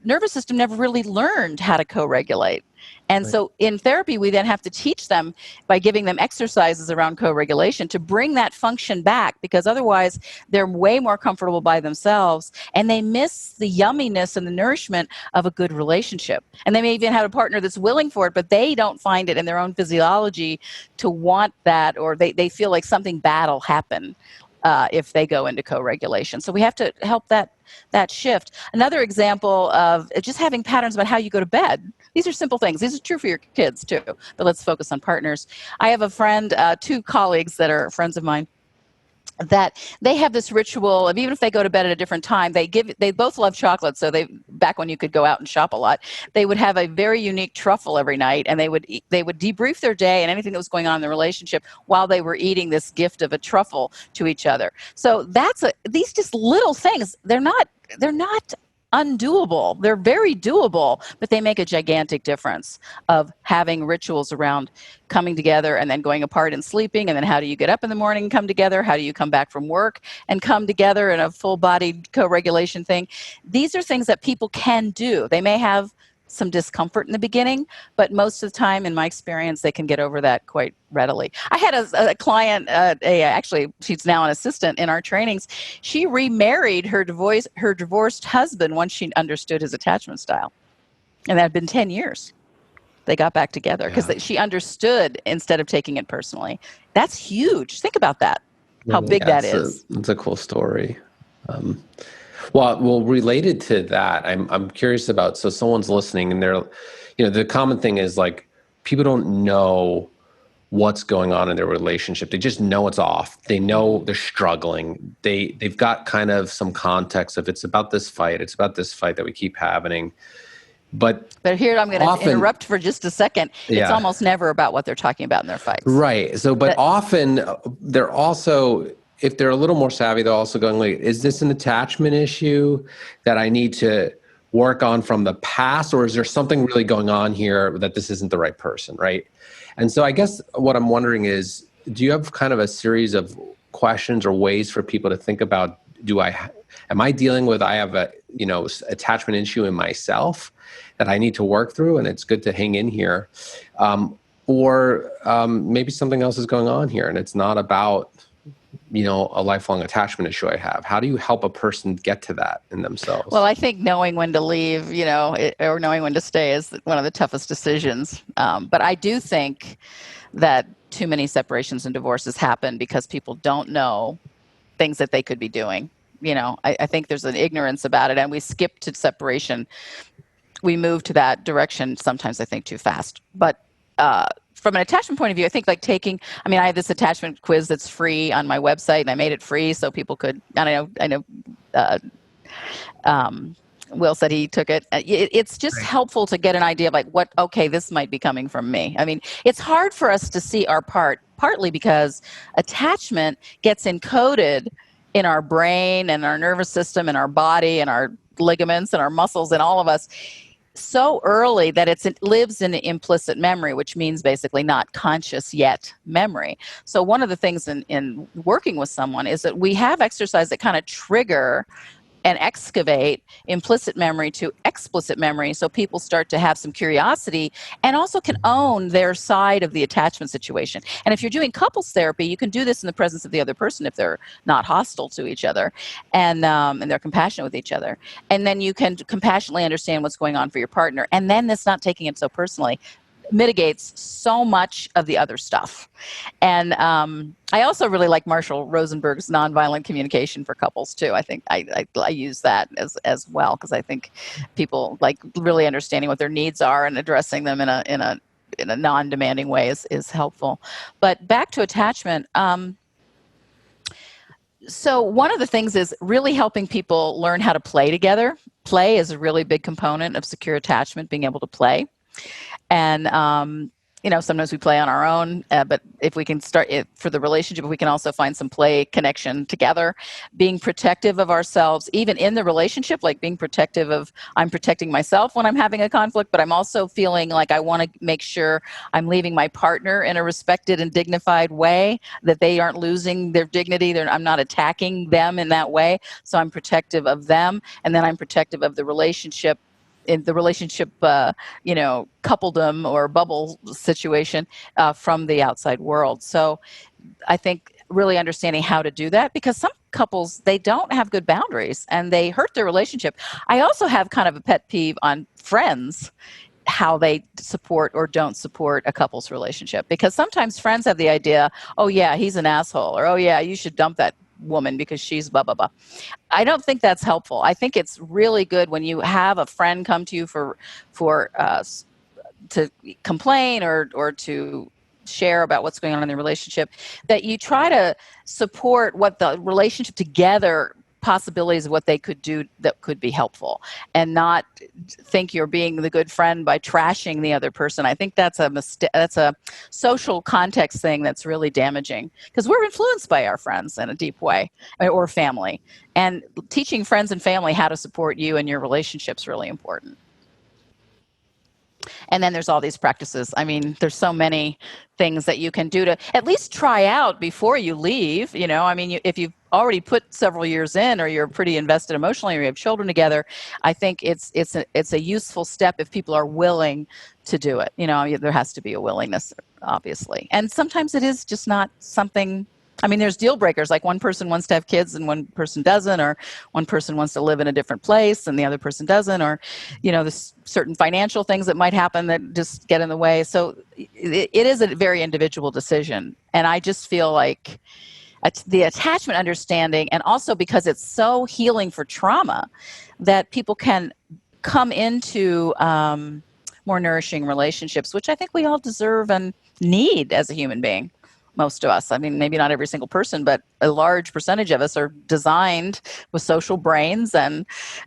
nervous system never really learned how to co-regulate. And so in therapy, we then have to teach them by giving them exercises around co-regulation to bring that function back, because otherwise they're way more comfortable by themselves and they miss the yumminess and the nourishment of a good relationship. And they may even have a partner that's willing for it, but they don't find it in their own physiology to want that, or they feel like something bad will happen if they go into co-regulation. So we have to help that shift. Another example of just having patterns about how you go to bed. These are simple things. These are true for your kids too, but let's focus on partners. I have a friend, two colleagues that are friends of mine, that they have this ritual of, even if they go to bed at a different time, they both love chocolate. So back when you could go out and shop a lot, they would have a very unique truffle every night, and they would debrief their day and anything that was going on in the relationship while they were eating this gift of a truffle to each other. So these just little things. They're not undoable. They're very doable, but they make a gigantic difference of having rituals around coming together and then going apart and sleeping. And then how do you get up in the morning and come together? How do you come back from work and come together in a full-bodied co-regulation thing? These are things that people can do. They may have some discomfort in the beginning, but most of the time, in my experience, they can get over that quite readily. I had a client, actually, she's now an assistant in our trainings. She remarried her divorced husband once she understood his attachment style. And that had been 10 years. They got back together because she understood instead of taking it personally. That's huge. Think about that, how big that is. It's a cool story. Well, related to that, I'm curious about, so someone's listening and they're, the common thing is like, people don't know what's going on in their relationship. They just know it's off. They know they're struggling. They've got kind of some context of, it's about this fight that we keep having. But here I'm going to interrupt for just a second. It's almost never about what they're talking about in their fights. Right. So, but often they're also, if they're a little more savvy, they're also going like, is this an attachment issue that I need to work on from the past? Or is there something really going on here that this isn't the right person, right? And so I guess what I'm wondering is, do you have kind of a series of questions or ways for people to think about, am I dealing with, I have a, attachment issue in myself that I need to work through, and it's good to hang in here. Or maybe something else is going on here and it's not about, a lifelong attachment issue I have. How do you help a person get to that in themselves? Well, I think knowing when to leave, or knowing when to stay is one of the toughest decisions. But I do think that too many separations and divorces happen because people don't know things that they could be doing. I think there's an ignorance about it, and we skip to separation. We move to that direction sometimes, I think, too fast. But from an attachment point of view, I think like I have this attachment quiz that's free on my website, and I made it free so people could, I know Will said he took it. It's just helpful to get an idea of like this might be coming from me. I mean, it's hard for us to see our partly because attachment gets encoded in our brain and our nervous system and our body and our ligaments and our muscles and all of us so early that it lives in implicit memory, which means basically not conscious yet memory. So one of the things in working with someone is that we have exercise that kind of trigger and excavate implicit memory to explicit memory, so people start to have some curiosity and also can own their side of the attachment situation. And if you're doing couples therapy, you can do this in the presence of the other person if they're not hostile to each other and they're compassionate with each other. And then you can compassionately understand what's going on for your partner. And then it's not taking it so personally. mitigates so much of the other stuff. And I also really like Marshall Rosenberg's nonviolent communication for couples too. I think I use that as well, because I think people like really understanding what their needs are and addressing them in a non-demanding way is helpful. But back to attachment. So one of the things is really helping people learn how to play together. Play is a really big component of secure attachment, being able to play. And, sometimes we play on our own, but if we can start it for the relationship, we can also find some play connection together, being protective of ourselves, even in the relationship, like being protective of, I'm protecting myself when I'm having a conflict, but I'm also feeling like I want to make sure I'm leaving my partner in a respected and dignified way, that they aren't losing their dignity. I'm not attacking them in that way. So I'm protective of them. And then I'm protective of the relationship, in the relationship, coupledom or bubble situation from the outside world. So I think really understanding how to do that, because some couples, they don't have good boundaries and they hurt their relationship. I also have kind of a pet peeve on friends, how they support or don't support a couple's relationship, because sometimes friends have the idea, oh yeah, he's an asshole, or oh yeah, you should dump that woman because she's blah, blah, blah. I don't think that's helpful. I think it's really good when you have a friend come to you to complain or to share about what's going on in their relationship, that you try to support what the relationship together possibilities of what they could do that could be helpful, and not think you're being the good friend by trashing the other person. I think that's a mistake. That's a social context thing that's really damaging, because we're influenced by our friends in a deep way, or family, and teaching friends and family how to support you and your relationship's really important. And then there's all these practices. I mean, there's so many things that you can do to at least try out before you leave. If you've already put several years in, or you're pretty invested emotionally, or you have children together, I think it's a useful step if people are willing to do it. There has to be a willingness, obviously. And sometimes it is just not something. There's deal breakers, like one person wants to have kids and one person doesn't, or one person wants to live in a different place and the other person doesn't, or, there's certain financial things that might happen that just get in the way. So it is a very individual decision. And I just feel like the attachment understanding, and also because it's so healing for trauma, that people can come into more nourishing relationships, which I think we all deserve and need as a human being. Most of us. Maybe not every single person, but a large percentage of us are designed with social brains and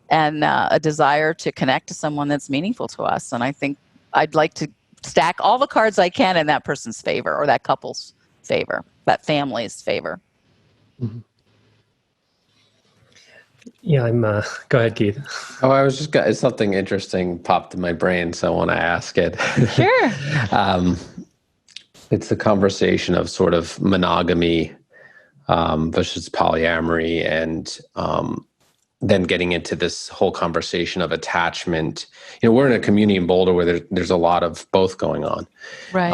a desire to connect to someone that's meaningful to us. And I think I'd like to stack all the cards I can in that person's favor, or that couple's favor, that family's favor. Mm-hmm. Yeah, go ahead, Keith. Oh, I was just something interesting popped in my brain, so I want to ask it. Sure. It's the conversation of sort of monogamy versus polyamory, and then getting into this whole conversation of attachment. We're in a community in Boulder where there's a lot of both going on, right?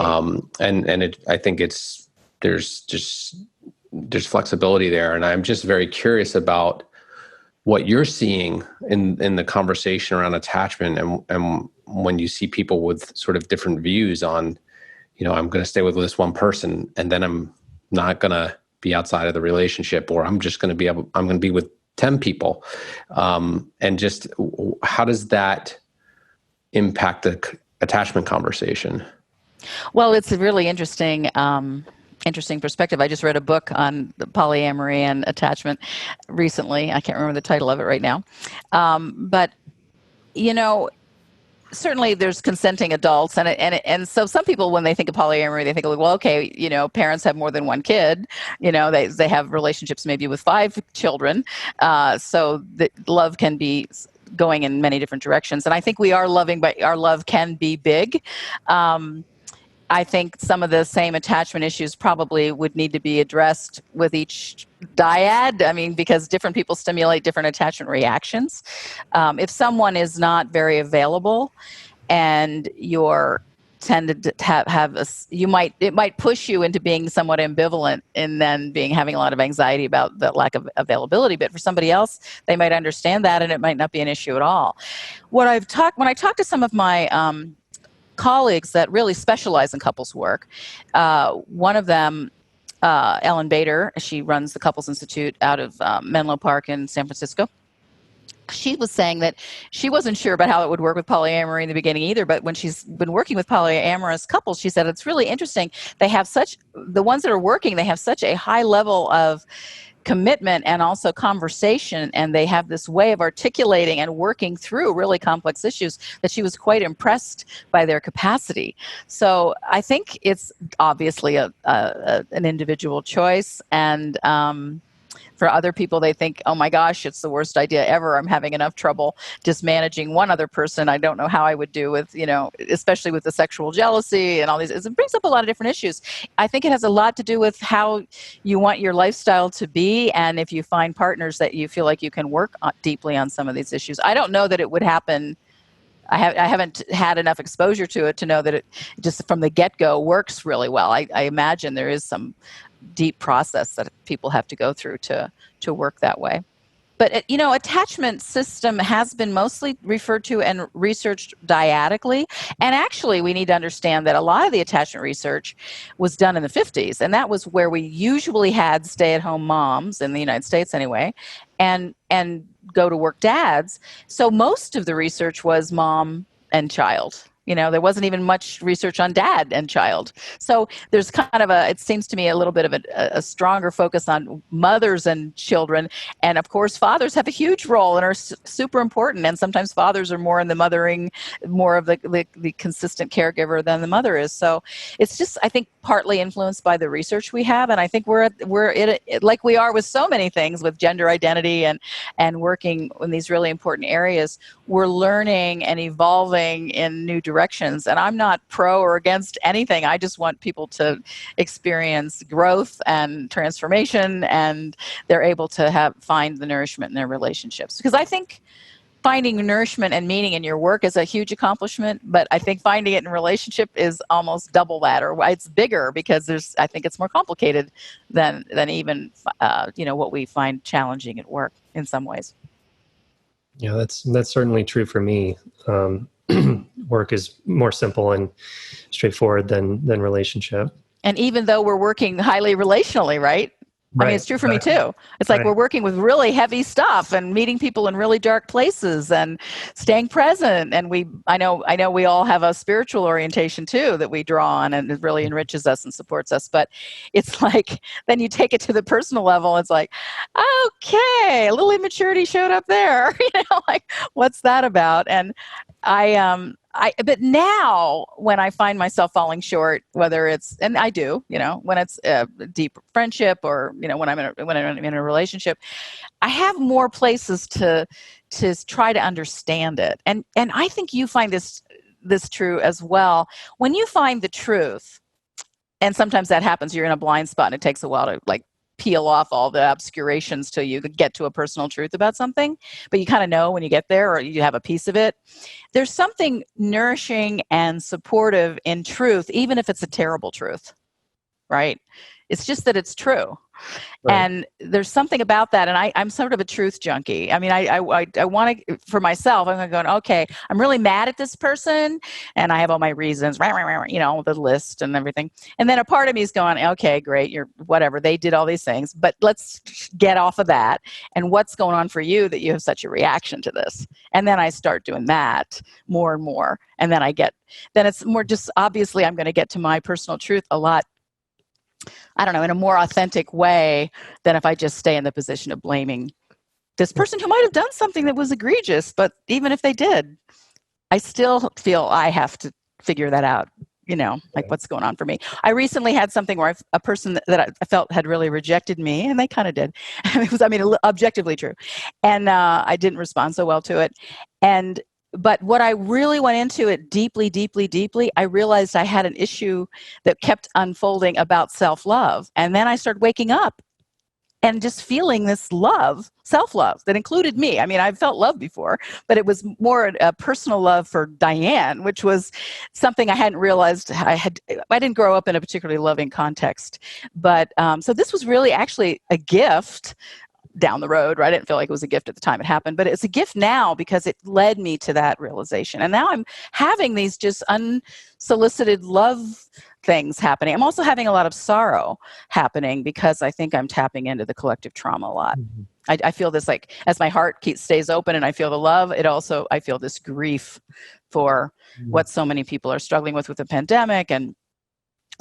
I think there's flexibility there, and I'm just very curious about what you're seeing in the conversation around attachment, and when you see people with sort of different views on, I'm going to stay with this one person, and then I'm not going to be outside of the relationship, or I'm going to be with 10 people. And just how does that impact the attachment conversation? Well, it's a really interesting perspective. I just read a book on polyamory and attachment recently. I can't remember the title of it right now. But certainly there's consenting adults, and so some people, when they think of polyamory, they think, well, okay, parents have more than one kid, they have relationships maybe with 5 children, so the love can be going in many different directions. And I think we are loving, but our love can be big. I think some of the same attachment issues probably would need to be addressed with each dyad. Because different people stimulate different attachment reactions. If someone is not very available, and you're tended to it might push you into being somewhat ambivalent, and then having a lot of anxiety about the lack of availability. But for somebody else, they might understand that, and it might not be an issue at all. When I talk to some of my colleagues that really specialize in couples work. One of them, Ellen Bader, she runs the Couples Institute out of Menlo Park in San Francisco. She was saying that she wasn't sure about how it would work with polyamory in the beginning either, but when she's been working with polyamorous couples, she said it's really interesting. The ones that are working, they have such a high level of commitment and also conversation, and they have this way of articulating and working through really complex issues that she was quite impressed by their capacity. So I think it's obviously an individual choice, and for other people, they think, oh my gosh, it's the worst idea ever. I'm having enough trouble just managing one other person. I don't know how I would do with, especially with the sexual jealousy and all these. It brings up a lot of different issues. I think it has a lot to do with how you want your lifestyle to be, and if you find partners that you feel like you can work deeply on some of these issues. I don't know that it would happen. I haven't had enough exposure to it to know that it just from the get-go works really well. I imagine there is some deep process that people have to go through to work that way. But, attachment system has been mostly referred to and researched dyadically. And actually, we need to understand that a lot of the attachment research was done in the 50s. And that was where we usually had stay-at-home moms, in the United States anyway, and go-to-work dads. So most of the research was mom and child. There wasn't even much research on dad and child. So there's kind of it seems to me, a little bit of a stronger focus on mothers and children. And of course, fathers have a huge role and are super important. And sometimes fathers are more in the mothering, more of the consistent caregiver than the mother is. So it's just, I think, partly influenced by the research we have. And I think we're like we are with so many things with gender identity and working in these really important areas. We're learning and evolving in new directions. And I'm not pro or against anything. I just want people to experience growth and transformation, and they're able to find the nourishment in their relationships. Because I think finding nourishment and meaning in your work is a huge accomplishment, but I think finding it in a relationship is almost double that, or it's bigger, because I think it's more complicated than even what we find challenging at work in some ways. Yeah, that's certainly true for me. Work is more simple and straightforward than relationship. And even though we're working highly relationally, right? I mean, it's true for me too. It's like we're working with really heavy stuff and meeting people in really dark places and staying present. And I know we all have a spiritual orientation too that we draw on, and it really enriches us and supports us. But it's like, then you take it to the personal level. It's like, okay, a little immaturity showed up there. Like, what's that about? And but now when I find myself falling short, whether it's, and I do, when it's a deep friendship or, when I'm in a relationship, I have more places to try to understand it. And I think you find this true as well. When you find the truth, and sometimes that happens, you're in a blind spot and it takes a while to peel off all the obscurations till you get to a personal truth about something, but you kind of know when you get there, or you have a piece of it. There's something nourishing and supportive in truth, even if it's a terrible truth, right? It's just that it's true. Right. And there's something about that. And I'm sort of a truth junkie. I mean, I want to, for myself, I'm going, okay, I'm really mad at this person and I have all my reasons, the list and everything. And then a part of me is going, okay, great, you're whatever. They did all these things, but let's get off of that. And what's going on for you that you have such a reaction to this? And then I start doing that more and more. And then it's more just, obviously I'm going to get to my personal truth a lot, I don't know, in a more authentic way than if I just stay in the position of blaming this person who might have done something that was egregious. But even if they did, I still feel I have to figure that out, like what's going on for me. I recently had something where a person that I felt had really rejected me, and they kind of did. It was, objectively true. And I didn't respond so well to it. But what I really went into it deeply, deeply, deeply, I realized I had an issue that kept unfolding about self-love. And then I started waking up and just feeling this love, self-love, that included me. I mean, I've felt love before, but it was more a personal love for Diane, which was something I hadn't realized I didn't grow up in a particularly loving context. But so this was really actually a gift down the road, right? I didn't feel like it was a gift at the time it happened, but it's a gift now because it led me to that realization. And now I'm having these just unsolicited love things happening. I'm also having a lot of sorrow happening because I think I'm tapping into the collective trauma a lot. Mm-hmm. I feel this, like, as my heart stays open and I feel the love, I feel this grief for what so many people are struggling with the pandemic and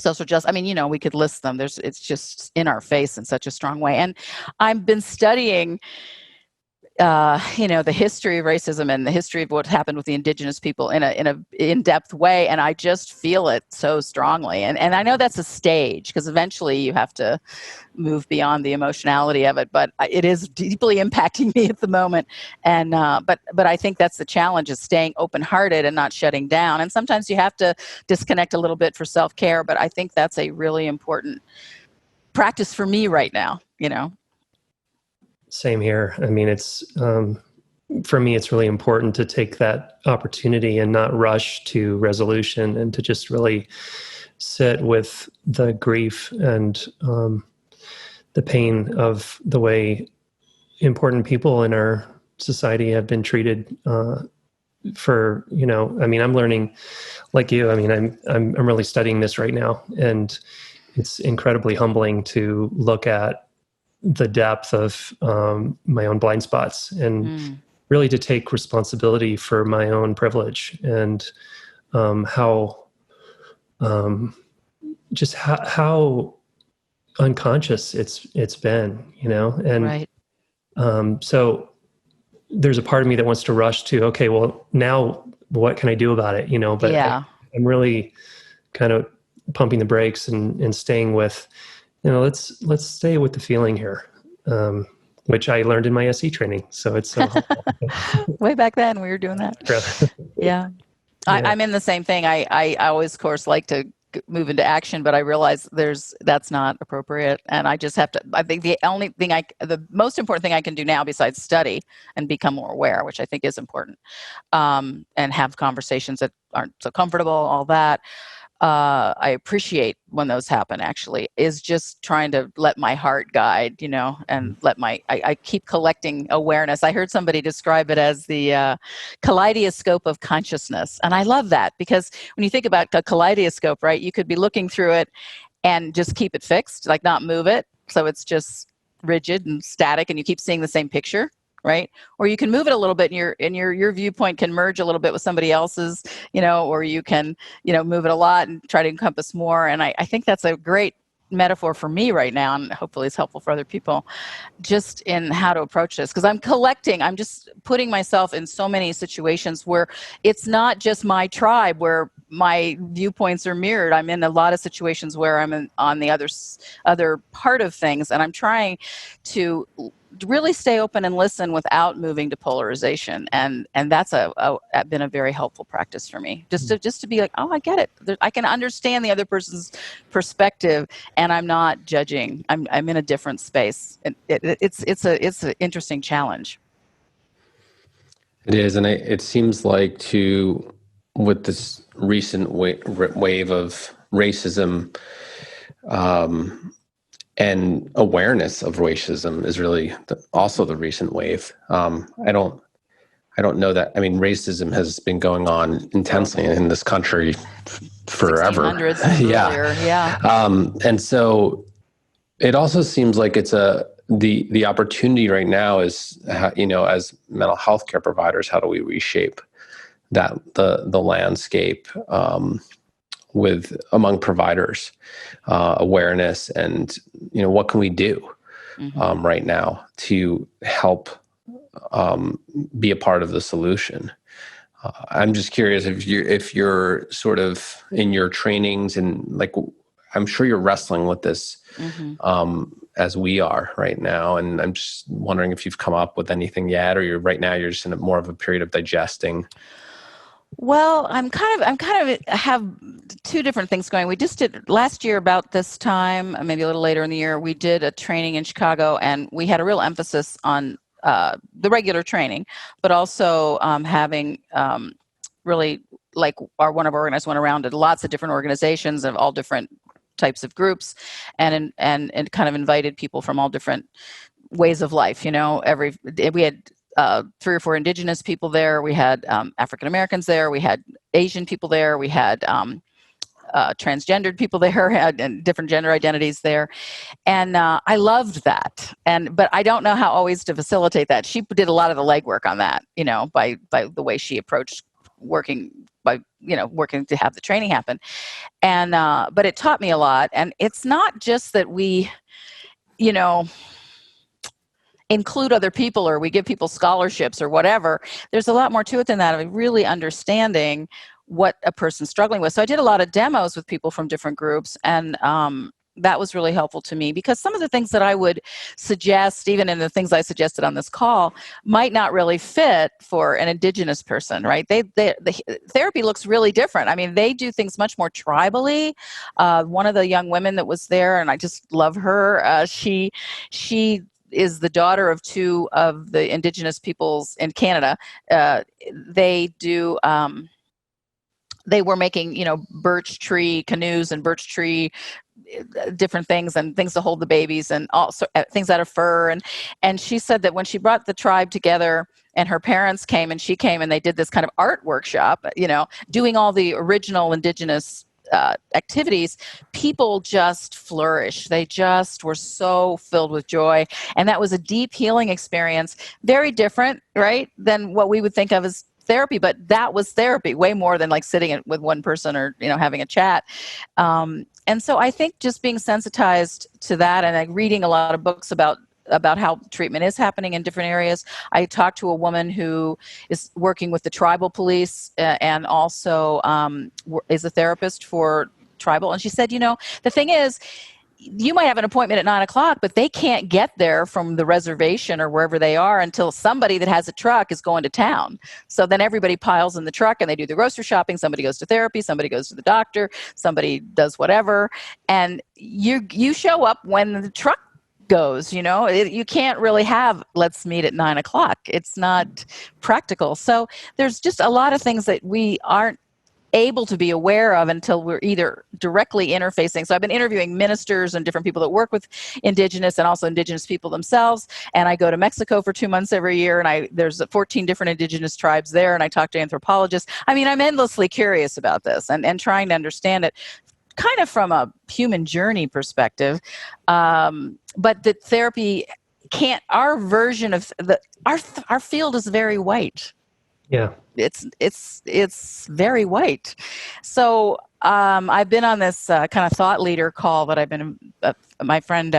social justice. I mean, we could list them. It's just in our face in such a strong way. And I've been studying, the history of racism and the history of what happened with the indigenous people in a in-depth way. And I just feel it so strongly. And I know that's a stage because eventually you have to move beyond the emotionality of it, but it is deeply impacting me at the moment. And, but I think that's the challenge, is staying open-hearted and not shutting down. And sometimes you have to disconnect a little bit for self-care, but I think that's a really important practice for me right now, Same here. I mean, it's, for me, it's really important to take that opportunity and not rush to resolution, and to just really sit with the grief and the pain of the way important people in our society have been treated I'm learning like you. I mean, I'm really studying this right now, and it's incredibly humbling to look at the depth of my own blind spots, and really to take responsibility for my own privilege, and how unconscious it's been, and right. So there's a part of me that wants to rush to, okay, well, now what can I do about it? But Yeah. I'm really kind of pumping the brakes and staying with, let's stay with the feeling here, which I learned in my SE training. So it's so helpful. Way back then we were doing that. Yeah. I'm in the same thing. I always, of course, like to move into action, but I realize that's not appropriate. And I just have to, I think the most important thing I can do now, besides study and become more aware, which I think is important, and have conversations that aren't so comfortable, all that. I appreciate when those happen, actually, is just trying to let my heart guide, and let I keep collecting awareness. I heard somebody describe it as the kaleidoscope of consciousness. And I love that, because when you think about a kaleidoscope, right, you could be looking through it and just keep it fixed, like not move it. So it's just rigid and static and you keep seeing the same picture. Right? Or you can move it a little bit, and your viewpoint can merge a little bit with somebody else's, or you can, move it a lot and try to encompass more. And I think that's a great metaphor for me right now, and hopefully it's helpful for other people, just in how to approach this. Because I'm just putting myself in so many situations where it's not just my tribe where my viewpoints are mirrored. I'm in a lot of situations where I'm on the other part of things, and I'm trying to really stay open and listen without moving to polarization, and that's been a very helpful practice for me. Just to be like, oh, I get it. I can understand the other person's perspective, and I'm not judging. I'm in a different space. It's an interesting challenge. It is, and it seems like with this recent wave of racism. And awareness of racism is really also the recent wave. I don't know that. I mean, racism has been going on intensely in this country forever. 1600s yeah. Yeah. And so it also seems like it's the opportunity right now is, as mental health care providers, how do we reshape the landscape among providers, awareness, and what can we do right now to help be a part of the solution. I'm just curious if you're sort of in your trainings, and like I'm sure you're wrestling with this as we are right now, and I'm just wondering if you've come up with anything yet, or you're just in more of a period of digesting. Well, I have two different things going. We just did last year about this time, maybe a little later in the year, we did a training in Chicago, and we had a real emphasis on the regular training, but also having really, like, one of our organizers went around to lots of different organizations of all different types of groups, and kind of invited people from all different ways of life. We had 3 or 4 indigenous people there. We had African Americans there. We had Asian people there. We had transgendered people there, and different gender identities there. And I loved that. But I don't know how always to facilitate that. She did a lot of the legwork on that, by the way she approached working to have the training happen. And but it taught me a lot. And it's not just that we, include other people or we give people scholarships or whatever. There's a lot more to it than that, of really understanding what a person's struggling with. So I did a lot of demos with people from different groups, and that was really helpful to me, because some of the things that I would suggest, even in the things I suggested on this call, might not really fit for an indigenous person, right? The therapy looks really different. I mean, they do things much more tribally. One of the young women that was there, and I just love her, she is the daughter of 2 of the indigenous peoples in Canada. They were making, birch tree canoes and birch tree different things and things to hold the babies and also things out of fur. And she said that when she brought the tribe together and her parents came and she came and they did this kind of art workshop, doing all the original indigenous activities, people just flourished. They just were so filled with joy. And that was a deep healing experience, very different, right, than what we would think of as therapy, but that was therapy, way more than like sitting with one person or having a chat. And so I think just being sensitized to that, and like reading a lot of books about how treatment is happening in different areas. I talked to a woman who is working with the tribal police and also is a therapist for tribal, and she said, the thing is, you might have an appointment at 9:00, but they can't get there from the reservation or wherever they are until somebody that has a truck is going to town. So then everybody piles in the truck and they do the grocery shopping. Somebody goes to therapy, somebody goes to the doctor, somebody does whatever. And you show up when the truck goes, you can't really have, let's meet at 9:00. It's not practical. So there's just a lot of things that we aren't able to be aware of until we're either directly interfacing. So I've been interviewing ministers and different people that work with indigenous and also indigenous people themselves. And I go to Mexico for 2 months every year, and there's 14 different indigenous tribes there, and I talk to anthropologists. I mean, I'm endlessly curious about this and trying to understand it kind of from a human journey perspective. But the therapy our version of our field is very white. Yeah. It's very white. So I've been on this kind of thought leader call that I've been my friend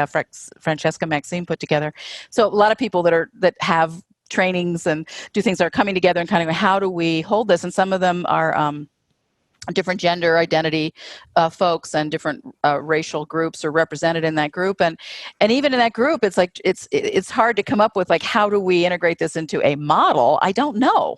Francesca Maxine put together. So a lot of people that have trainings and do things are coming together and kind of, how do we hold this? And some of them are different gender identity folks and different racial groups are represented in that group, and even in that group, it's like it's hard to come up with like, how do we integrate this into a model? I don't know.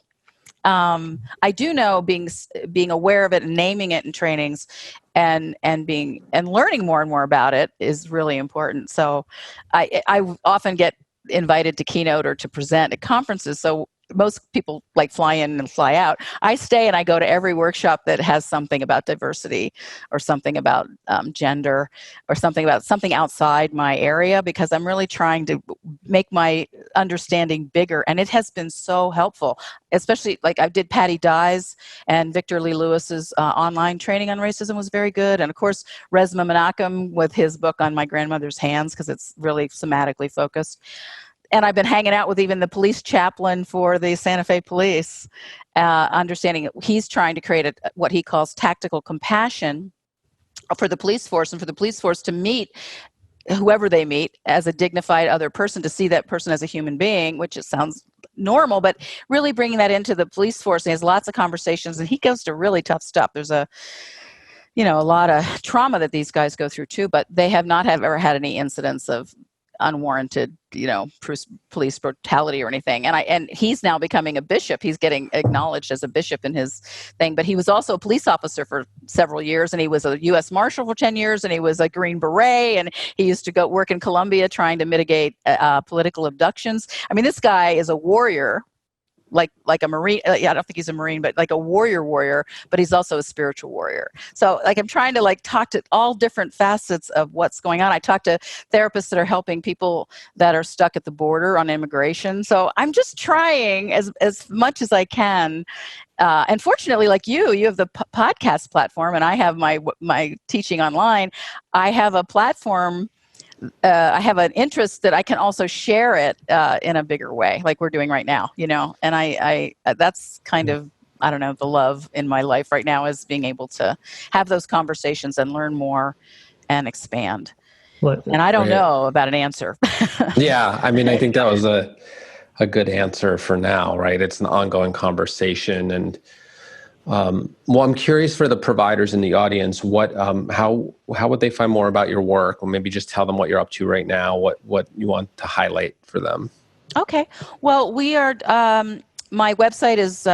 I do know being aware of it and naming it in trainings and learning more and more about it is really important. So I often get invited to keynote or to present at conferences. So most people like fly in and fly out. I stay and I go to every workshop that has something about diversity or something about gender or something outside my area, because I'm really trying to make my understanding bigger. And it has been so helpful, especially like I did Patty Dye's and Victor Lee Lewis's online training on racism was very good. And of course, Resma Menachem with his book on my grandmother's hands, because it's really somatically focused. And I've been hanging out with even the police chaplain for the Santa Fe police, understanding he's trying to create what he calls tactical compassion for the police force, and for the police force to meet whoever they meet as a dignified other person, to see that person as a human being, which it sounds normal, but really bringing that into the police force. And he has lots of conversations, and he goes to really tough stuff. There's a lot of trauma that these guys go through too, but they have not ever had any incidents of unwarranted, police brutality or anything. And he's now becoming a bishop. He's getting acknowledged as a bishop in his thing, but he was also a police officer for several years, and he was a U.S. Marshal for 10 years, and he was a Green Beret, and he used to go work in Colombia trying to mitigate political abductions. I mean, this guy is a warrior, like a Marine. Yeah, I don't think he's a Marine, but like a warrior, but he's also a spiritual warrior. So like I'm trying to like talk to all different facets of what's going on. I talk to therapists that are helping people that are stuck at the border on immigration. So I'm just trying as much as I can. And fortunately, like you have the podcast platform, and I have my teaching online. I have a platform. I have an interest that I can also share it in a bigger way, like we're doing right now, and I that's kind of, I don't know, the love in my life right now is being able to have those conversations and learn more and expand. And I don't know about an answer. Yeah. I mean, I think that was a good answer for now, right? It's an ongoing conversation. And well, I'm curious for the providers in the audience, how would they find more about your work? Or maybe just tell them what you're up to right now, what you want to highlight for them. Okay. Well, we are, my website is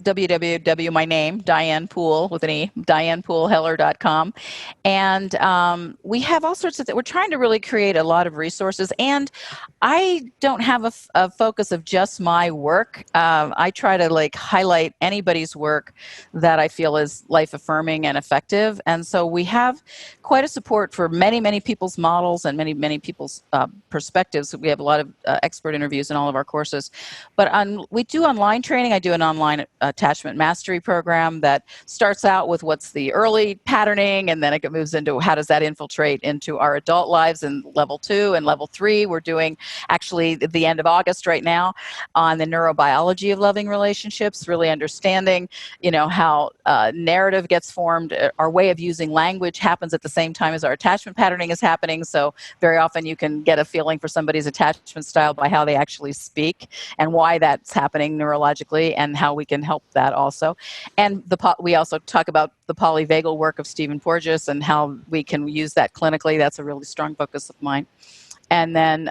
www, my name, Diane Poole with an E, DianePooleHeller.com. And we have all sorts of, we're trying to really create a lot of resources. And I don't have a focus of just my work. I try to like highlight anybody's work that I feel is life affirming and effective. And so we have quite a support for many, many people's models and many, many people's perspectives. We have a lot of expert interviews in all of our courses. But we do online training. I do an online attachment mastery program that starts out with what's the early patterning, and then it moves into how does that infiltrate into our adult lives in level 2 and level 3. We're doing actually at the end of August right now on the neurobiology of loving relationships, really understanding, how narrative gets formed. Our way of using language happens at the same time as our attachment patterning is happening. So very often you can get a feeling for somebody's attachment style by how they actually speak and why that's happening neurologically and how we can help that also. And we also talk about the polyvagal work of Stephen Porges and how we can use that clinically. That's a really strong focus of mine. And then,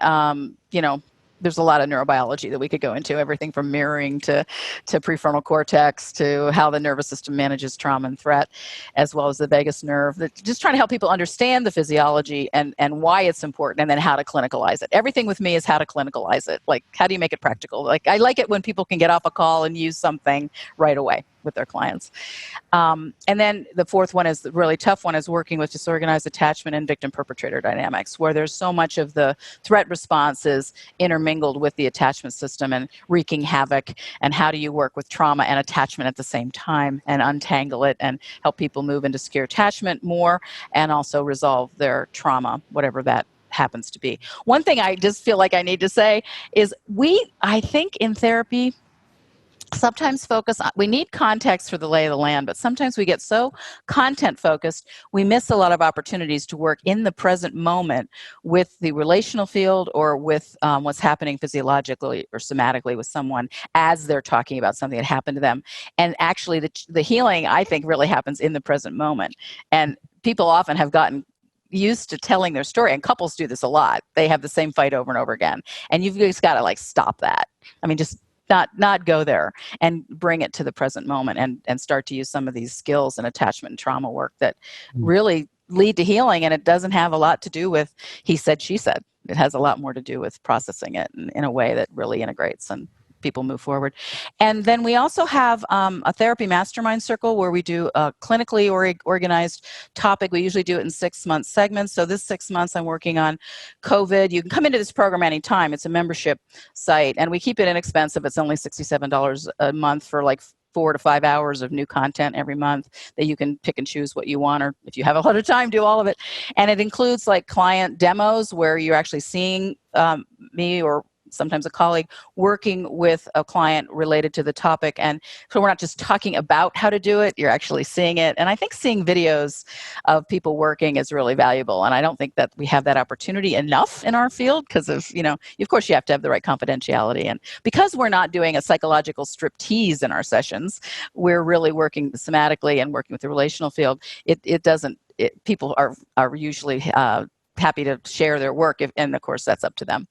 there's a lot of neurobiology that we could go into, everything from mirroring to prefrontal cortex to how the nervous system manages trauma and threat, as well as the vagus nerve. Just trying to help people understand the physiology and why it's important, and then how to clinicalize it. Everything with me is how to clinicalize it. Like, how do you make it practical? Like, I like it when people can get off a call and use something right away with their clients. And then the fourth one is the really tough one, is working with disorganized attachment and victim-perpetrator dynamics, where there's so much of the threat response is intermingled with the attachment system and wreaking havoc. And how do you work with trauma and attachment at the same time and untangle it and help people move into secure attachment more and also resolve their trauma, whatever that happens to be. One thing I just feel like I need to say is I think in therapy, sometimes we need context for the lay of the land, but sometimes we get so content focused, we miss a lot of opportunities to work in the present moment with the relational field or with what's happening physiologically or somatically with someone as they're talking about something that happened to them. And actually the healing, I think, really happens in the present moment. And people often have gotten used to telling their story, and couples do this a lot. They have the same fight over and over again. And you've just got to like stop that. I mean, just not go there and bring it to the present moment and start to use some of these skills and attachment and trauma work that really lead to healing. And it doesn't have a lot to do with he said, she said. It has a lot more to do with processing it in a way that really integrates and people move forward. And then we also have a therapy mastermind circle where we do a clinically organized topic. We usually do it in 6-month segments. So this 6 months I'm working on COVID. You can come into this program anytime. It's a membership site, and we keep it inexpensive. It's only $67 a month for like 4 to 5 hours of new content every month that you can pick and choose what you want, or if you have a lot of time, do all of it. And it includes like client demos where you're actually seeing me or sometimes a colleague working with a client related to the topic. And so we're not just talking about how to do it, you're actually seeing it. And I think seeing videos of people working is really valuable. And I don't think that we have that opportunity enough in our field because of course you have to have the right confidentiality. And because we're not doing a psychological striptease in our sessions, we're really working somatically and working with the relational field. People are usually happy to share their work, and of course that's up to them.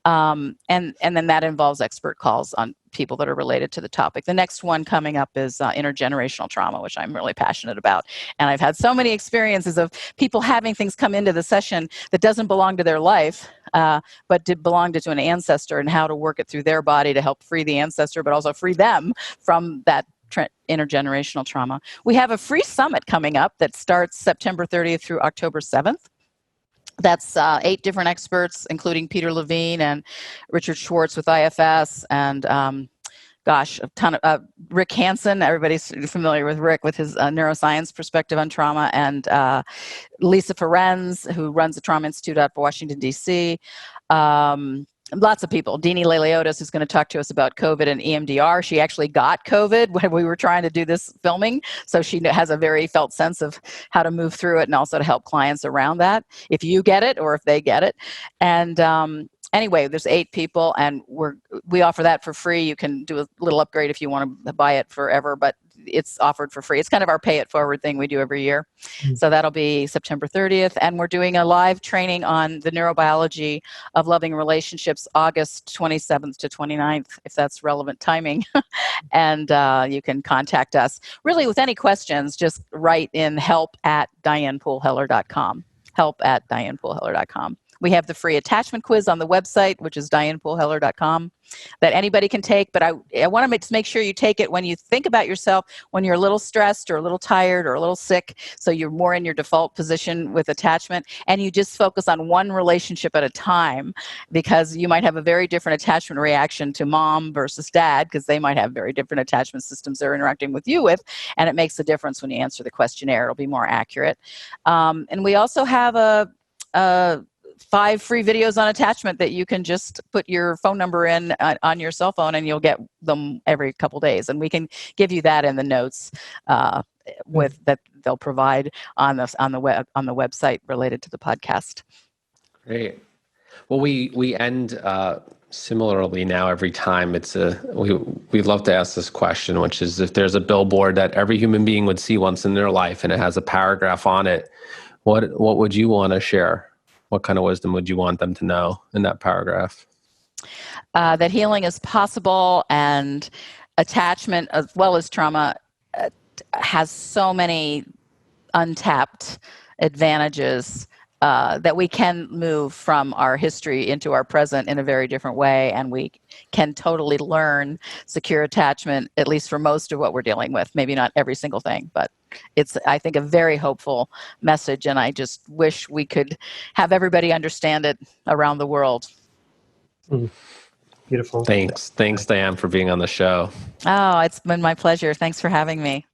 And then that involves expert calls on people that are related to the topic. The next one coming up is intergenerational trauma, which I'm really passionate about. And I've had so many experiences of people having things come into the session that doesn't belong to their life, but did belong to an ancestor, and how to work it through their body to help free the ancestor, but also free them from that intergenerational trauma. We have a free summit coming up that starts September 30th through October 7th. That's 8 different experts, including Peter Levine and Richard Schwartz with IFS, and a ton of Rick Hansen. Everybody's familiar with Rick with his neuroscience perspective on trauma, and Lisa Ferenz, who runs the Trauma Institute out of Washington, D.C. Lots of people. Deanie Leliotis, who's going to talk to us about COVID and EMDR. She actually got COVID when we were trying to do this filming, so she has a very felt sense of how to move through it and also to help clients around that, if you get it or if they get it. And anyway, there's 8 people, and we offer that for free. You can do a little upgrade if you want to buy it forever, but it's offered for free. It's kind of our pay it forward thing we do every year. So that'll be September 30th. And we're doing a live training on the neurobiology of loving relationships, August 27th to 29th, if that's relevant timing. And you can contact us really with any questions. Just write in help@DianePooleHeller.com. help@DianePooleHeller.com. We have the free attachment quiz on the website, which is DianePooleHeller.com, that anybody can take. But I want to make sure you take it when you think about yourself, when you're a little stressed or a little tired or a little sick, so you're more in your default position with attachment, and you just focus on one relationship at a time, because you might have a very different attachment reaction to mom versus dad, because they might have very different attachment systems they're interacting with you with, and it makes a difference when you answer the questionnaire. It'll be more accurate. And we also have a 5 free videos on attachment that you can just put your phone number in on your cell phone, and you'll get them every couple days. And we can give you that in the notes with that they'll provide on the website related to the podcast. Great. Well, we end similarly now every time. We love to ask this question, which is, if there's a billboard that every human being would see once in their life and it has a paragraph on it, what would you want to share? What kind of wisdom would you want them to know in that paragraph? That healing is possible, and attachment as well as trauma has so many untapped advantages that we can move from our history into our present in a very different way, and we can totally learn secure attachment, at least for most of what we're dealing with. Maybe not every single thing, but it's, I think, a very hopeful message, and I just wish we could have everybody understand it around the world. Beautiful. Thanks, Diane, for being on the show. Oh, it's been my pleasure. Thanks for having me.